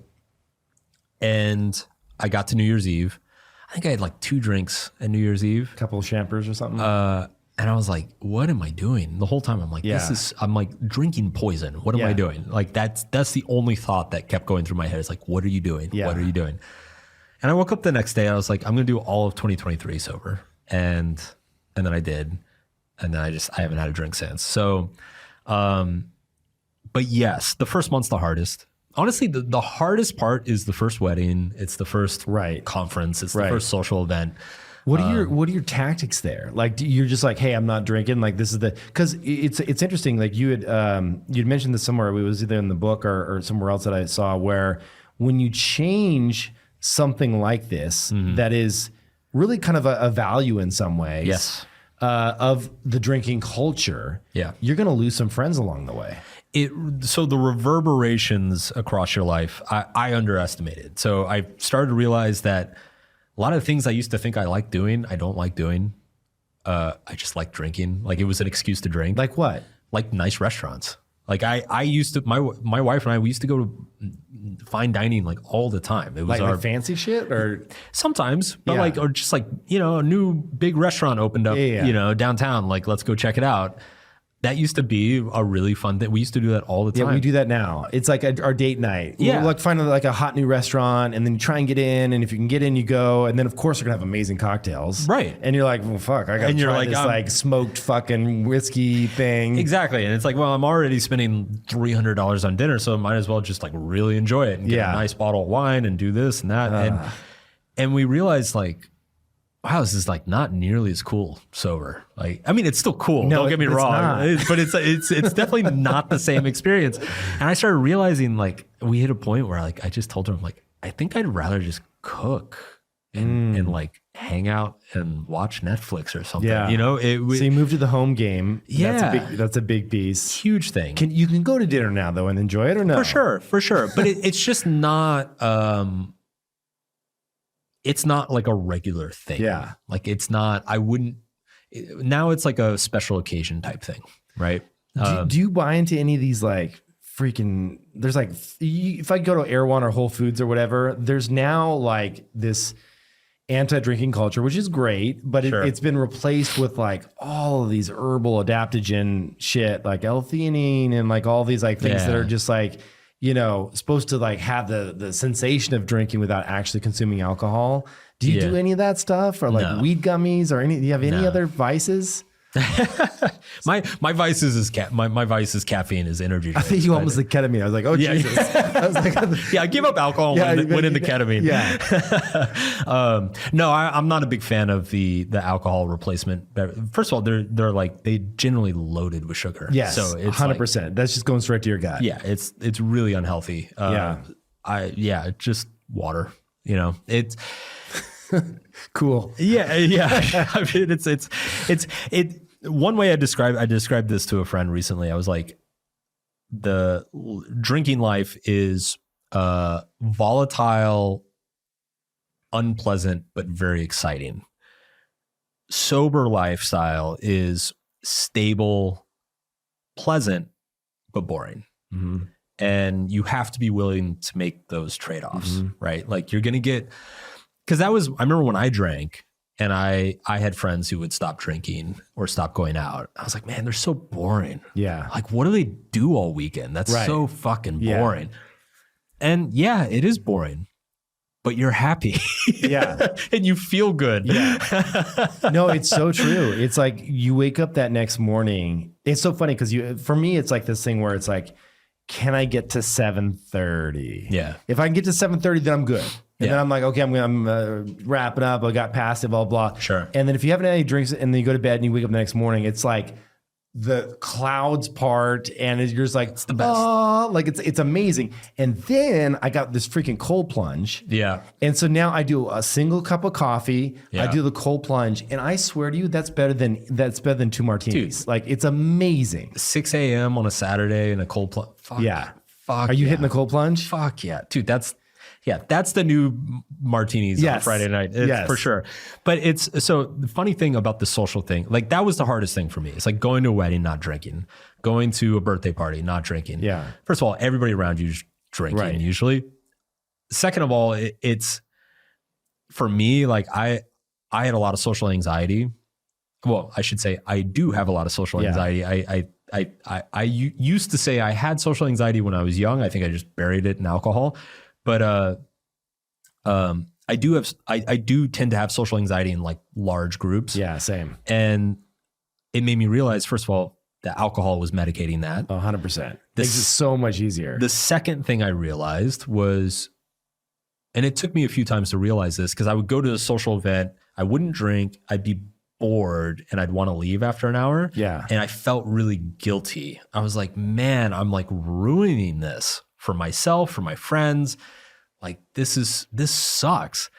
and I got to New Year's Eve. I think I had like 2 drinks at New Year's Eve. A couple of champers or something. And I was like, what am I doing? The whole time I'm like, I'm like drinking poison. What am I doing? Like that's the only thought that kept going through my head. It's like, what are you doing? Yeah. What are you doing? And I woke up the next day. I was like, I'm going to do all of 2023 sober. And then I did. And then I haven't had a drink since. So, but yes, the first month's the hardest. Honestly, the hardest part is the first wedding. It's the first conference. It's the first social event. What are your tactics there? Like, you're just like, hey, I'm not drinking. Like, this is because it's interesting. Like you'd mentioned this somewhere. It was either in the book or somewhere else that I saw, where when you change something like this, that is really kind of a value in some ways. Yes. Of the drinking culture. Yeah. You're going to lose some friends along the way. So the reverberations across your life, I underestimated. So I started to realize that a lot of the things I used to think I liked doing, I don't like doing. I just like drinking. Like, it was an excuse to drink. Like what? Like nice restaurants. Like I used to, my wife and I, we used to go to fine dining like all the time. It was like fancy shit, or sometimes, but like, or just like, you know, a new big restaurant opened up, you know, downtown. Like, let's go check it out. That used to be a really fun thing. We used to do that all the time. Yeah, we do that now. It's like our date night. Yeah. We'll like find like a hot new restaurant, and then you try and get in, and if you can get in, you go. And then of course you're gonna have amazing cocktails. Right. And you're like, well, fuck, I gotta try this like smoked fucking whiskey thing. Exactly. And it's like, well, I'm already spending $300 on dinner, so I might as well just like really enjoy it and get a nice bottle of wine and do this and that. And we realized, like, wow, this is like not nearly as cool sober. Like, I mean, it's still cool. No, don't get me wrong, but it's definitely not the same experience. And I started realizing, like, we hit a point where like I just told her, I'm like, I think I'd rather just cook and like hang out and watch Netflix or something. Yeah. You know, so you moved to the home game. Yeah, that's a big piece. Huge thing. You can go to dinner now though and enjoy it, or no? For sure. But it's just not. It's not like a regular thing. Yeah. Like, it's not, now it's like a special occasion type thing, right? Do you buy into any of these like freaking, there's like, if I go to Erewhon or Whole Foods or whatever, there's now like this anti-drinking culture, which is great, but it's been replaced with like all of these herbal adaptogen shit, like L-theanine and like all these like things that are just like, you know, supposed to like have the sensation of drinking without actually consuming alcohol. Do you do any of that stuff, or like weed gummies, or do you have any other vices? my vice is my vice is caffeine, is energy drinks. I think you almost like ketamine. I was like, oh Jesus. I was like, I gave up alcohol and went into ketamine. Yeah. No, I'm not a big fan of the alcohol replacement. First of all, they're like, they generally loaded with sugar. Yes, so it's 100%. Like, that's just going straight to your gut. Yeah, it's really unhealthy. Just water. You know, it's cool. Yeah. I mean, it's one way I described this to a friend recently. I was like, the drinking life is volatile, unpleasant, but very exciting. Sober lifestyle is stable, pleasant, but boring. Mm-hmm. And you have to be willing to make those trade-offs, right? Like, you're going to get, because I remember when I drank, and I had friends who would stop drinking or stop going out. I was like, man, they're so boring. Yeah. Like, what do they do all weekend? That's so fucking boring. And yeah, it is boring, but you're happy. Yeah. And you feel good. Yeah. No, it's so true. It's like you wake up that next morning. It's so funny because for me, it's like this thing where it's like, can I get to 7:30? Yeah. If I can get to 7:30, then I'm good. And then I'm like, okay, I'm wrapping up. I got past it, blah, blah. Sure. And then if you haven't had any drinks and then you go to bed and you wake up the next morning, it's like the clouds part and you're just like, it's the best. Oh, like it's amazing. And then I got this freaking cold plunge. Yeah. And so now I do a single cup of coffee. Yeah. I do the cold plunge, and I swear to you, that's better than 2 martinis. Dude, like, it's amazing. 6 a.m. on a Saturday and a cold plunge. Fuck. Yeah. Fuck. Are you hitting the cold plunge? Fuck yeah. Dude, that's the new martinis on Friday night. It's for sure. But so the funny thing about the social thing, like, that was the hardest thing for me. It's like going to a wedding, not drinking, going to a birthday party, not drinking. Yeah. First of all, everybody around you is drinking usually. Second of all, it's for me, like, I had a lot of social anxiety. Well, I should say I do have a lot of social anxiety. I used to say I had social anxiety when I was young. I think I just buried it in alcohol. But I do tend to have social anxiety in like large groups. Yeah, same. And it made me realize, first of all, that alcohol was medicating that. 100%. Makes it so much easier. The second thing I realized was, and it took me a few times to realize this, because I would go to a social event, I wouldn't drink. I'd be bored and I'd want to leave after an hour. Yeah. And I felt really guilty. I was like, man, I'm like ruining this for myself, for my friends. Like this sucks.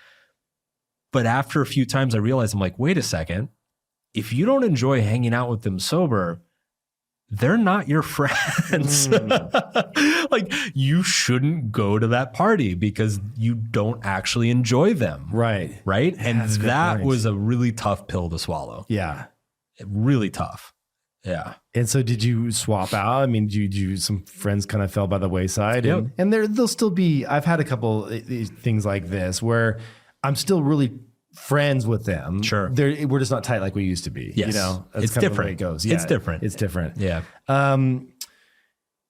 But after a few times I realized, I'm like, wait a second. If you don't enjoy hanging out with them sober, they're not your friends. Like you shouldn't go to that party because you don't actually enjoy them. Right. Right. And That's a good that point. was a really tough pill to swallow. Yeah. Really tough. Yeah. And so did you swap out? I mean, some friends kind of fell by the wayside and they'll still be, I've had a couple things like this where I'm still really friends with them. Sure. We're just not tight like we used to be. Yes. You know, that's It's kind of the different. way it goes. Yeah, It's different. It's different. Yeah.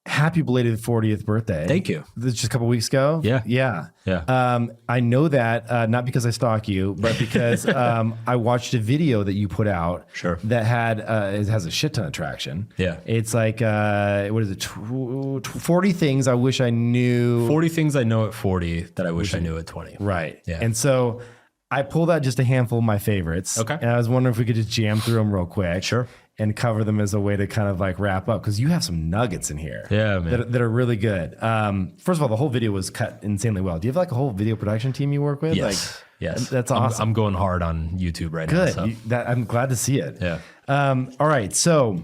Happy belated 40th birthday. Thank you. This is just a couple weeks ago. Yeah. Yeah. Yeah. I know that, not because I stalk you, but because I watched a video that you put out Sure. that had, it has a shit ton of traction. Yeah. It's like, what is it? 40 things I wish I knew. 40 things I know at 40 that I wish I knew at 20. Right. Yeah. And so I pulled out just a handful of my favorites. Okay. And I was wondering if we could just jam through them real quick. Sure. And cover them as a way to kind of like wrap up because you have some nuggets in here. Yeah, man. That are really good. First of all, the whole video was cut insanely well. Do you have like a whole video production team you work with? Yes. Like, yes. That's awesome. I'm going hard on YouTube right now. Good. So. I'm glad to see it. Yeah. All right. So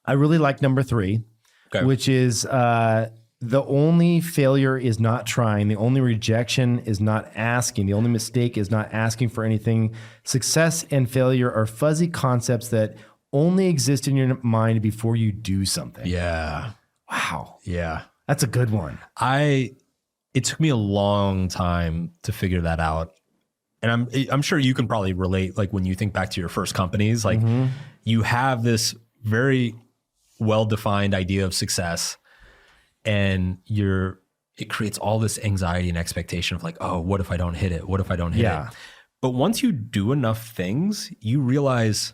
I really like number 3, Okay. which is the only failure is not trying. The only rejection is not asking. The only mistake is not asking for anything. Success and failure are fuzzy concepts that only exist in your mind before you do something. Yeah. Wow. Yeah. That's a good one. It took me a long time to figure that out. And I'm sure you can probably relate, like when you think back to your first companies, like you have this very well-defined idea of success and it creates all this anxiety and expectation of like, oh, what if I don't hit it? What if I don't hit it? But once you do enough things, you realize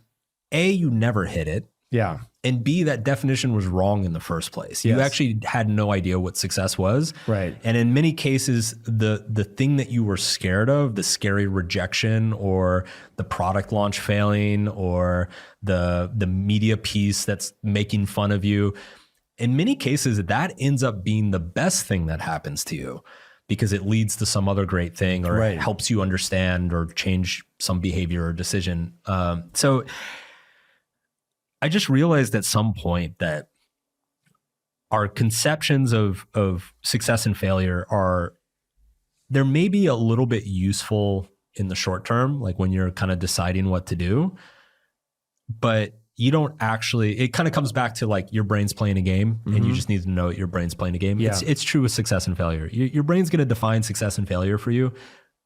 A, you never hit it. Yeah. And B, that definition was wrong in the first place. You actually had no idea what success was. Right. And in many cases, the thing that you were scared of, the scary rejection or the product launch failing or the media piece that's making fun of you, in many cases, that ends up being the best thing that happens to you because it leads to some other great thing or it helps you understand or change some behavior or decision. So I just realized at some point that our conceptions of success and failure they're maybe a little bit useful in the short term, like when you're kind of deciding what to do, but you don't actually, it kind of comes back to like your brain's playing a game and you just need to know your brain's playing a game. Yeah. It's true with success and failure. Your brain's going to define success and failure for you,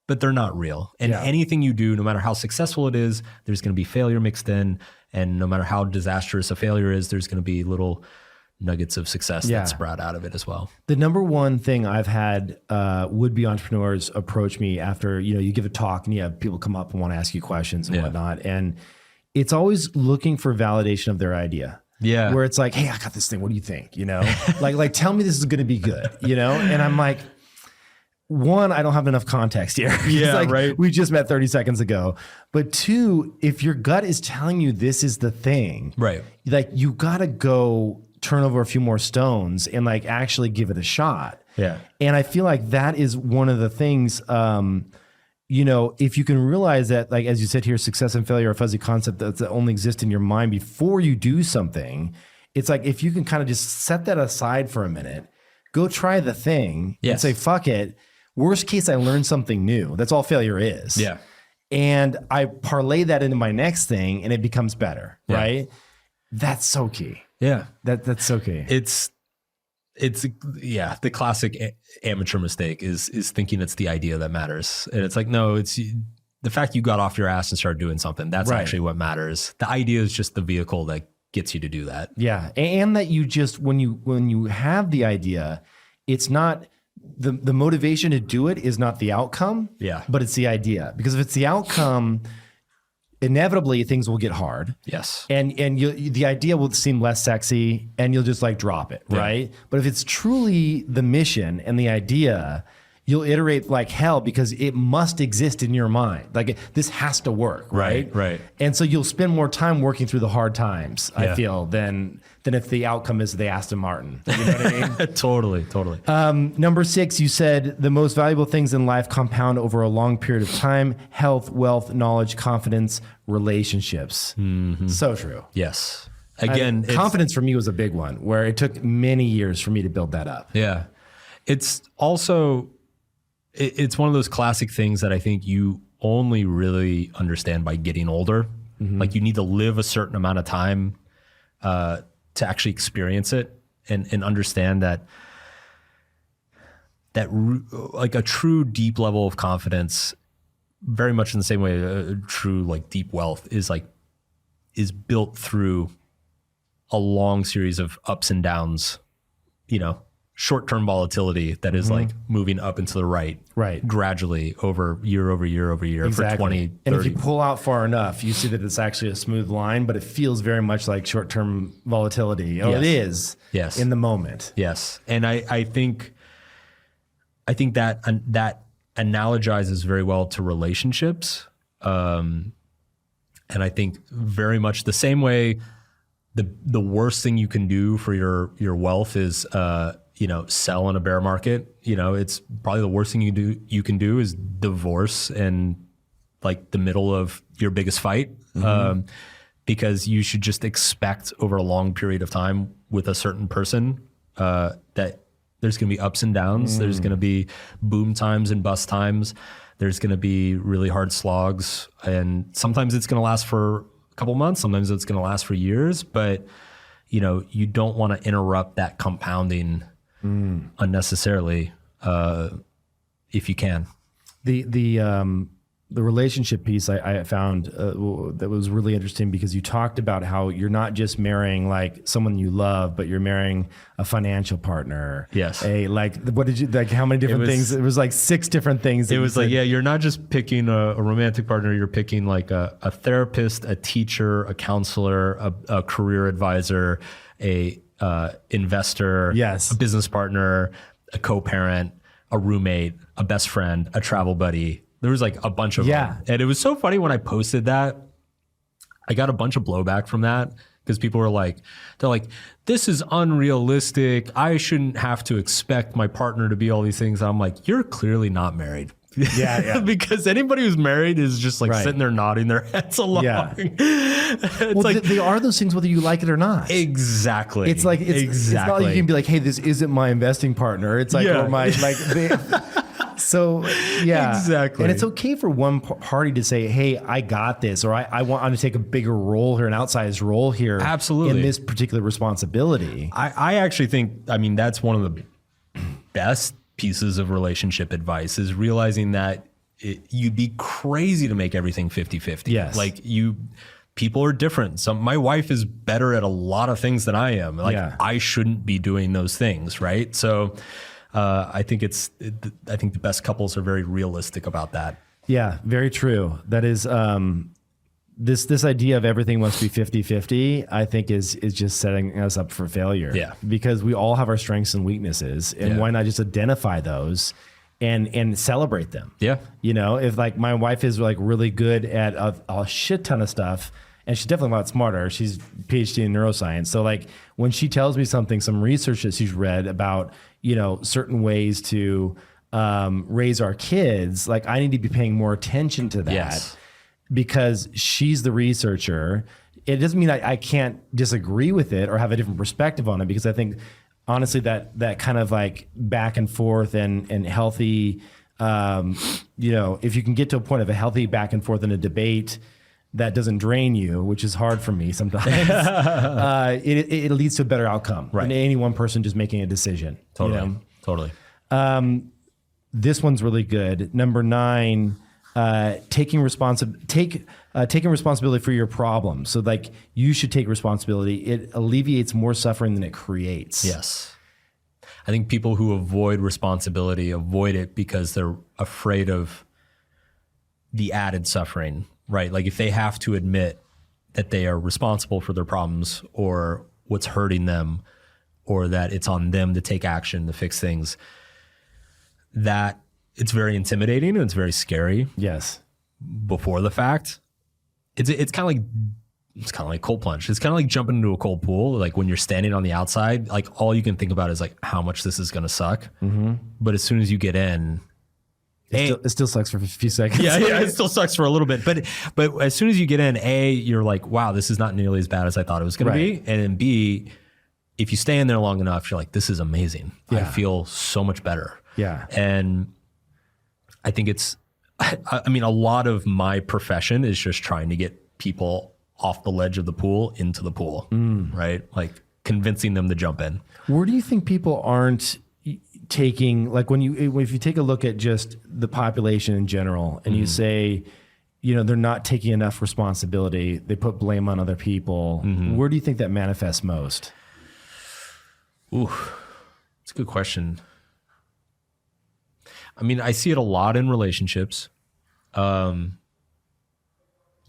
but they're not real. And anything you do, no matter how successful it is, there's going to be failure mixed in. And no matter how disastrous a failure is, there's going to be little nuggets of success that sprout out of it as well. The number one thing I've had would-be entrepreneurs approach me after, you give a talk and you have people come up and want to ask you questions and whatnot. And it's always looking for validation of their idea. Yeah. Where it's like, hey, I got this thing. What do you think? Like tell me this is going to be good, And I'm like, one, I don't have enough context here. Yeah, right. We just met 30 seconds ago. But two, if your gut is telling you this is the thing, right? Like you got to go turn over a few more stones and like actually give it a shot. Yeah. And I feel like that is one of the things, if you can realize that, like, as you said here, success and failure are a fuzzy concept that only exist in your mind before you do something. It's like, if you can kind of just set that aside for a minute, go try the thing and say, fuck it. Worst case, I learned something new. That's all failure is. Yeah. And I parlay that into my next thing and it becomes better. Yeah. Right. That's so key. Yeah. That's so key. It's the classic amateur mistake is thinking it's the idea that matters. And it's like, no, it's the fact you got off your ass and started doing something. That's actually what matters. The idea is just the vehicle that gets you to do that. Yeah. And that you just, when you have the idea, it's not the motivation to do it is not the outcome. Yeah. But it's the idea. Because if it's the outcome, inevitably things will get hard. Yes. And the idea will seem less sexy and you'll just like drop it. Yeah. Right. But if it's truly the mission and the idea, you'll iterate like hell because it must exist in your mind. Like this has to work, right? Right. And so you'll spend more time working through the hard times, Yeah. I feel, than if the outcome is the Aston Martin. You know what I mean? Totally. Number 6, you said the most valuable things in life compound over a long period of time: health, wealth, knowledge, confidence, relationships. So true. Yes. Again, Confidence for me was a big one, where it took many years for me to build that up. Yeah. It's also, it's one of those classic things that I think you only really understand by getting older. Like you need to live a certain amount of time to actually experience it and understand that like a true deep level of confidence, very much in the same way a true like deep wealth is built through a long series of ups and downs, short-term volatility that is like moving up and to the right gradually over year Exactly. for 20, 30. And if you pull out far enough, you see that it's actually a smooth line, but it feels very much like short-term volatility. Oh, Yes. it is in the moment. Yes. And I think that analogizes very well to relationships. And I think very much the same way the worst thing you can do for your wealth is sell in a bear market. It's probably the worst thing you can do is divorce in like the middle of your biggest fight. Because you should just expect over a long period of time with a certain person that there's going to be ups and downs. There's going to be boom times and bust times. There's going to be really hard slogs, and sometimes it's going to last for a couple months. Sometimes it's going to last for years, but you don't want to interrupt that compounding unnecessarily if you can. The relationship piece I found that was really interesting, because you talked about how you're not just marrying like someone you love, but you're marrying a financial partner. Yes. What did you like? How many different things? It was like 6 different things. It was like, you're not just picking a romantic partner. You're picking like a therapist, a teacher, a counselor, a career advisor, a investor, yes, a business partner, a co-parent, a roommate, a best friend, a travel buddy. There was like a bunch of them. And it was so funny when I posted that, I got a bunch of blowback from that because people were like, this is unrealistic. I shouldn't have to expect my partner to be all these things. I'm like, you're clearly not married. Yeah. Because anybody who's married is just like sitting there nodding their heads along. Yeah. It's like, they are those things whether you like it or not. Exactly. It's like, it's not like you can be like, hey, this isn't my investing partner. It's like, or my, like, so yeah, exactly. And it's okay for one party to say, hey, I got this, or I want to take a bigger role here, an outsized role here. Absolutely. In this particular responsibility. I actually think, that's one of the best pieces of relationship advice is realizing that you'd be crazy to make everything 50-50. Yes. Like people are different. My wife is better at a lot of things than I am. I shouldn't be doing those things. Right. So, I think the best couples are very realistic about that. Yeah, very true. That is, this idea of everything must be 50-50, I think is just setting us up for failure. Yeah. Because we all have our strengths and weaknesses, and why not just identify those and celebrate them? Yeah. If like my wife is like really good at a shit ton of stuff, and she's definitely a lot smarter. She's PhD in neuroscience. So like when she tells me something, some research that she's read about, certain ways to raise our kids, like I need to be paying more attention to that. Yes. Because she's the researcher. It doesn't mean I can't disagree with it or have a different perspective on it, because I think honestly that kind of like back and forth and healthy, if you can get to a point of a healthy back and forth in a debate that doesn't drain you, which is hard for me sometimes, it leads to a better outcome than any one person just making a decision. Totally. This one's really good. Number 9, taking responsibility for your problem. So like you should take responsibility. It alleviates more suffering than it creates. Yes. I think people who avoid responsibility avoid it because they're afraid of the added suffering, right? Like if they have to admit that they are responsible for their problems or what's hurting them, or that it's on them to take action to fix things, that it's very intimidating and it's very scary. Yes. Before the fact, it's kind of like cold plunge. It's kind of like jumping into a cold pool. Like when you're standing on the outside, like all you can think about is like how much this is going to suck. Mm-hmm. But as soon as you get in, it still sucks for a few seconds. Yeah, it still sucks for a little bit. But as soon as you get in, A, you're like, wow, this is not nearly as bad as I thought it was going to be. And then B, if you stay in there long enough, you're like, this is amazing. I feel so much better. Yeah. And I think I mean, a lot of my profession is just trying to get people off the ledge of the pool into the pool, right? Like convincing them to jump in. Where do you think people aren't taking, like if you take a look at just the population in general and you say, they're not taking enough responsibility, they put blame on other people, where do you think that manifests most? Ooh, it's a good question. I mean, I see it a lot in relationships.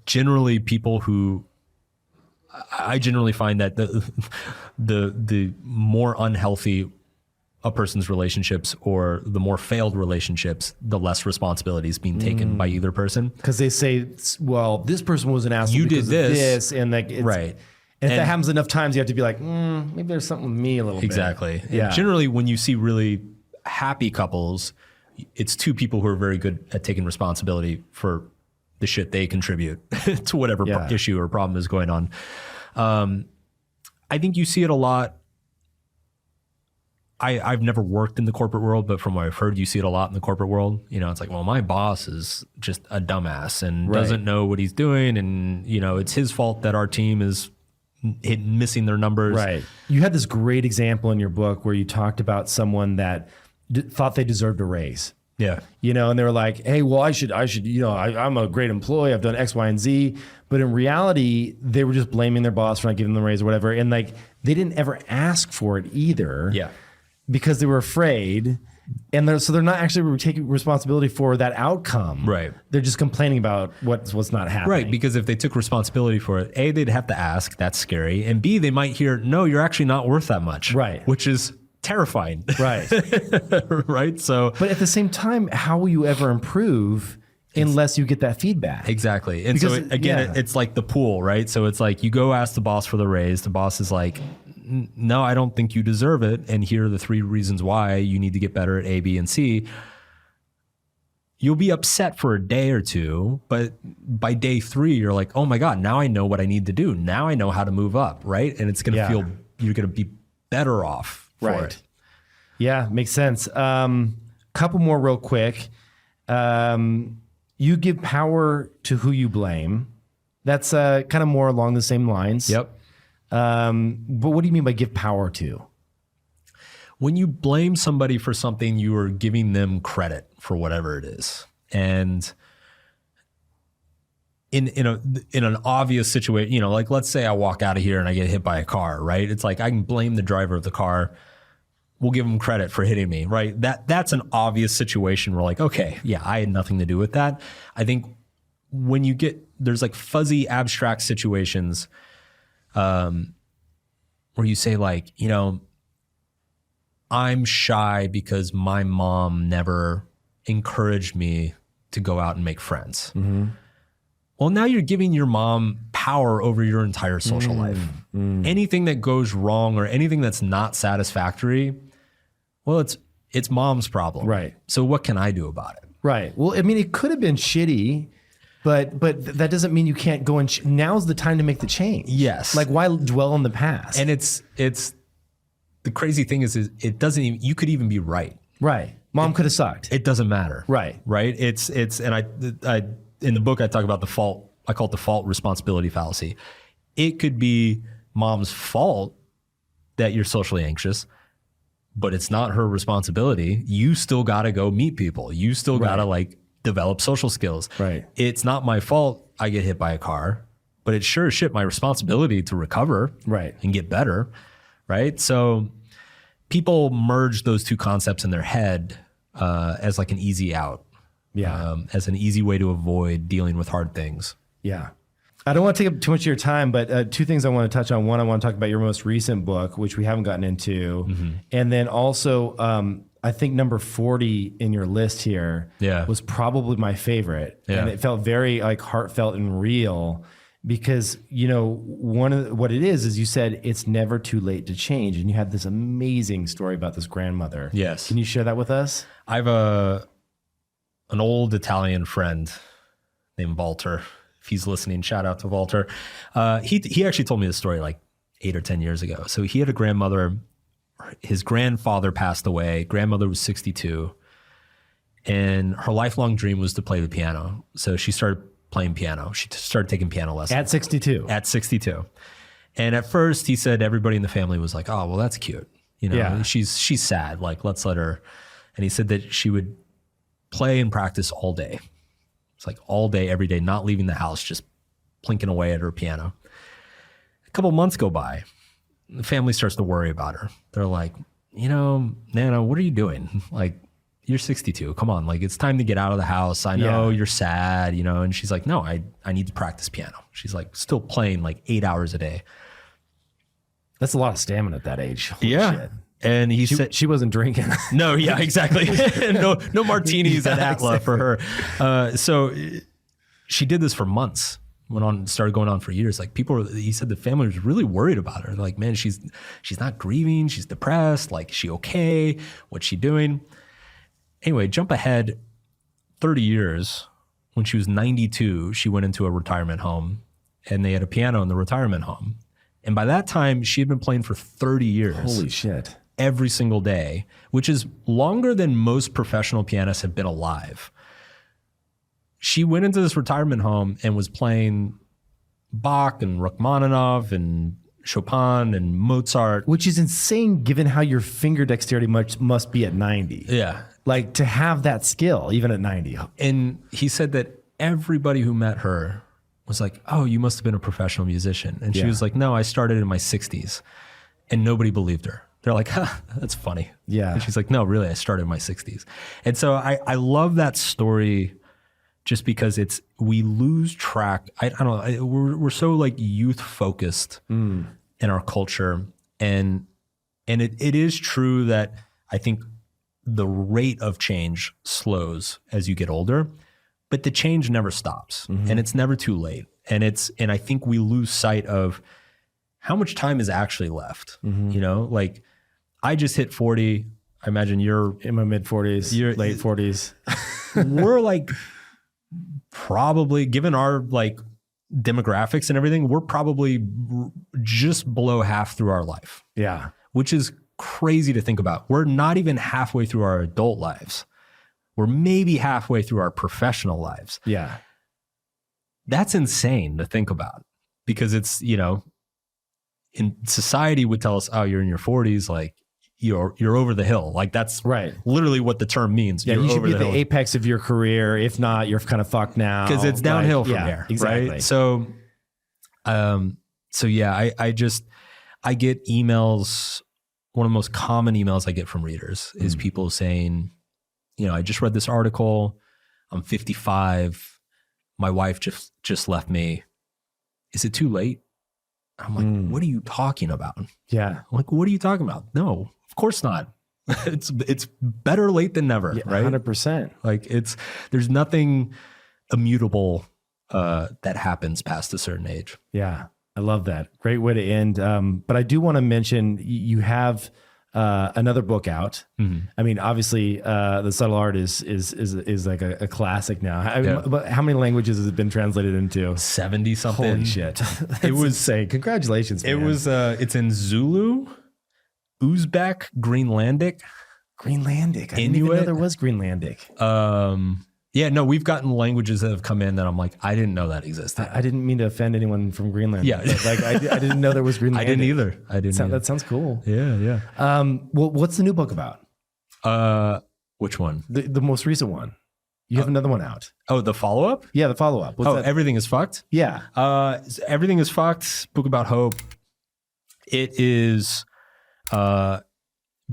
Generally people who, I generally find that the more unhealthy a person's relationships or the more failed relationships, the less responsibility is being taken by either person. Because they say, well, this person was an asshole. You because did of this, and like right. And if that happens enough times, you have to be like, maybe there's something with me a little bit. Exactly. Yeah. And generally, when you see really happy couples, it's two people who are very good at taking responsibility for the shit they contribute to whatever issue or problem is going on. I think you see it a lot. I've never worked in the corporate world, but from what I've heard, you see it a lot in the corporate world. It's like, well, my boss is just a dumbass and doesn't know what he's doing. And, it's his fault that our team is missing their numbers. Right. You had this great example in your book where you talked about someone that thought they deserved a raise. Yeah. And they were like, hey, well, I should, I'm a great employee. I've done X, Y, and Z. But in reality, they were just blaming their boss for not giving them a raise or whatever. And like, they didn't ever ask for it either. Yeah. Because they were afraid. And so they're not actually taking responsibility for that outcome. Right. They're just complaining about what's not happening. Right. Because if they took responsibility for it, A, they'd have to ask. That's scary. And B, they might hear, no, you're actually not worth that much. Right. Which is terrifying. Right. Right. So, but at the same time, how will you ever improve unless you get that feedback? Exactly. And because, so again, it's like the pool, right? So it's like you go ask the boss for the raise. The boss is like, no, I don't think you deserve it. And here are the 3 reasons why you need to get better at A, B, and C. You'll be upset for a day or two, but by day 3, you're like, oh my God, now I know what I need to do. Now I know how to move up, right? And it's going to feel, you're going to be better off for it. Yeah, makes sense. Couple more real quick. You give power to who you blame. That's kind of more along the same lines. Yep. But what do you mean by give power to? When you blame somebody for something, you are giving them credit for whatever it is. And in an obvious situation, like let's say I walk out of here and I get hit by a car, right? It's like I can blame the driver of the car. We'll give them credit for hitting me, right? That's an obvious situation where like, okay, yeah, I had nothing to do with that. I think when there's like fuzzy abstract situations where you say like, I'm shy because my mom never encouraged me to go out and make friends. Mm-hmm. Well, now you're giving your mom power over your entire social life. Anything that goes wrong or anything that's not satisfactory, well, it's mom's problem. Right. So what can I do about it? Right. Well, I mean, it could have been shitty, but that doesn't mean you can't go and now's the time to make the change. Yes. Like why dwell on the past? And it's the crazy thing is it doesn't even, you could even be right. Right. Mom could have sucked. It doesn't matter. Right. Right. And I in the book I talk about the fault. I call it the fault responsibility fallacy. It could be mom's fault that you're socially anxious, but it's not her responsibility. You still got to go meet people. You still got to like develop social skills. Right. It's not my fault I get hit by a car, but it's sure as shit my responsibility to recover and get better. Right. So people merge those two concepts in their head as like an easy out. Yeah. As an easy way to avoid dealing with hard things. Yeah. I don't want to take up too much of your time, but 2 things I want to touch on. One, I want to talk about your most recent book, which we haven't gotten into. Mm-hmm. And then also, I think number 40 in your list here was probably my favorite. And it felt very like heartfelt and real because, you know, what it is you said it's never too late to change. And you had this amazing story about this grandmother. Yes. Can you share that with us? I have an old Italian friend named Walter. If he's listening, shout out to Walter. He actually told me this story like 8 or 10 years ago. So he had a grandmother. His grandfather passed away. Grandmother was 62. And her lifelong dream was to play the piano. So she started playing piano. She started taking piano lessons. At 62. At 62. And at first he said everybody in the family was like, oh, well, that's cute. You know, she's sad. Like, let's let her. And he said that she would play and practice all day. It's like all day, every day, not leaving the house, just plinking away at her piano. A couple months go by. The family starts to worry about her. They're like, you know, Nana, what are you doing? Like, you're 62. Come on. Like, it's time to get out of the house. I know you're sad, you know? And she's like, no, I need to practice piano. She's like still playing like 8 hours a day. That's a lot of stamina at that age. Holy shit. And he said she wasn't drinking. No, yeah, exactly. no martinis at Atla for her. So she did this for months. Started going on for years. Like he said the family was really worried about her. They're like, man, she's not grieving. She's depressed. Like, is she okay? What's she doing? Anyway, jump ahead 30 years. When she was 92, she went into a retirement home and they had a piano in the retirement home. And by that time, she had been playing for 30 years. Holy shit. Every single day, which is longer than most professional pianists have been alive. She went into this retirement home and was playing Bach and Rachmaninoff and Chopin and Mozart. Which is insane given how your finger dexterity must be at 90. Yeah. Like, to have that skill, even at 90. And he said that everybody who met her was like, oh, you must have been a professional musician. And she was like, no, I started in my 60s. And nobody believed her. They're like, that's funny. Yeah. And she's like, no, really, I started in my 60s. And so I love that story just because we lose track. I don't know. We're so like youth focused in our culture. And it is true that I think the rate of change slows as you get older, but the change never stops and it's never too late. And I think we lose sight of how much time is actually left. You know, like I just hit 40. I imagine you're in my mid 40s, late 40s. We're like probably, given our like demographics and everything, we're probably just below half through our life. Yeah. Which is crazy to think about. We're not even halfway through our adult lives. We're maybe halfway through our professional lives. Yeah. That's insane to think about because it's, you know, in society would tell us, oh, you're in your 40s, like you're over the hill. Like that's right. Literally what the term means. Yeah, you're you should over be at the hill. apex of your career. If not, you're kind of fucked now. Because it's downhill from there. Exactly. Right? So yeah, I get emails. One of the most common emails I get from readers is people saying, you know, I just read this article. I'm 55. My wife just left me. Is it too late? I'm like, what are you talking about? Yeah. I'm like, what are you talking about? No, of course not. It's better late than never, right? 100%. Like there's nothing immutable that happens past a certain age. Yeah. I love that. Great way to end. But I do want to mention you have another book out. I mean, obviously, The Subtle Art is like a classic now. But how many languages has it been translated into? 70 something. Holy shit! It was insane. Congratulations, man. It was. It's in Zulu, Uzbek, Greenlandic, I didn't even know there was Greenlandic. Yeah, no, we've gotten languages that have come in that I'm like, I didn't know that existed. I didn't mean to offend anyone from Greenland. Yeah. But like I didn't know there was Greenland. I didn't either. That sounds cool. Yeah. Well, what's the new book about? Which one? The most recent one. You have another one out. Oh, the follow-up? Yeah, the follow-up. What's that? Everything is Fucked? Yeah. Everything is Fucked, book about hope. It is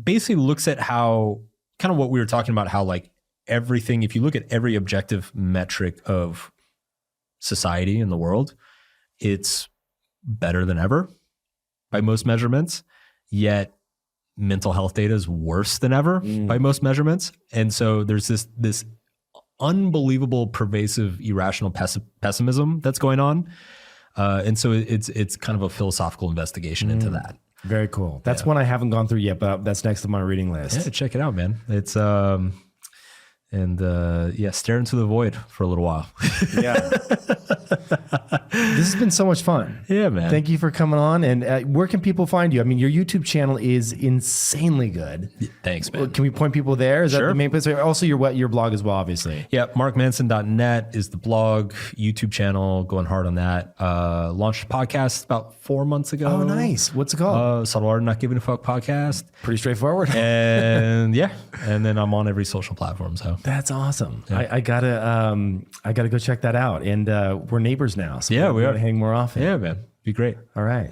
basically looks at how, kind of what we were talking about, how like everything, if you look at every objective metric of society in the world, it's better than ever by most measurements. Yet mental health data is worse than ever by most measurements. And so there's this unbelievable, pervasive, irrational pessimism that's going on. And so it's kind of a philosophical investigation into that. Very cool. That's one I haven't gone through yet, but that's next on my reading list. Yeah, check it out, man. It's stare into the void for a little while. Yeah. This has been so much fun. Yeah, man. Thank you for coming on. And where can people find you? I mean, your YouTube channel is insanely good. Thanks, man. Can we point people there? Is that Sure. the main place? Also, your blog as well, obviously. Yeah, markmanson.net is the blog, YouTube channel, going hard on that. Launched a podcast about 4 months ago. Oh, nice. What's it called? Subtle Art of Not Giving a Fuck podcast. Pretty straightforward. And and then I'm on every social platform. So That's awesome. Yeah. I gotta go check that out. And we're neighbors now. So yeah, we gotta are. hang more often. Yeah, man. Be great. All right.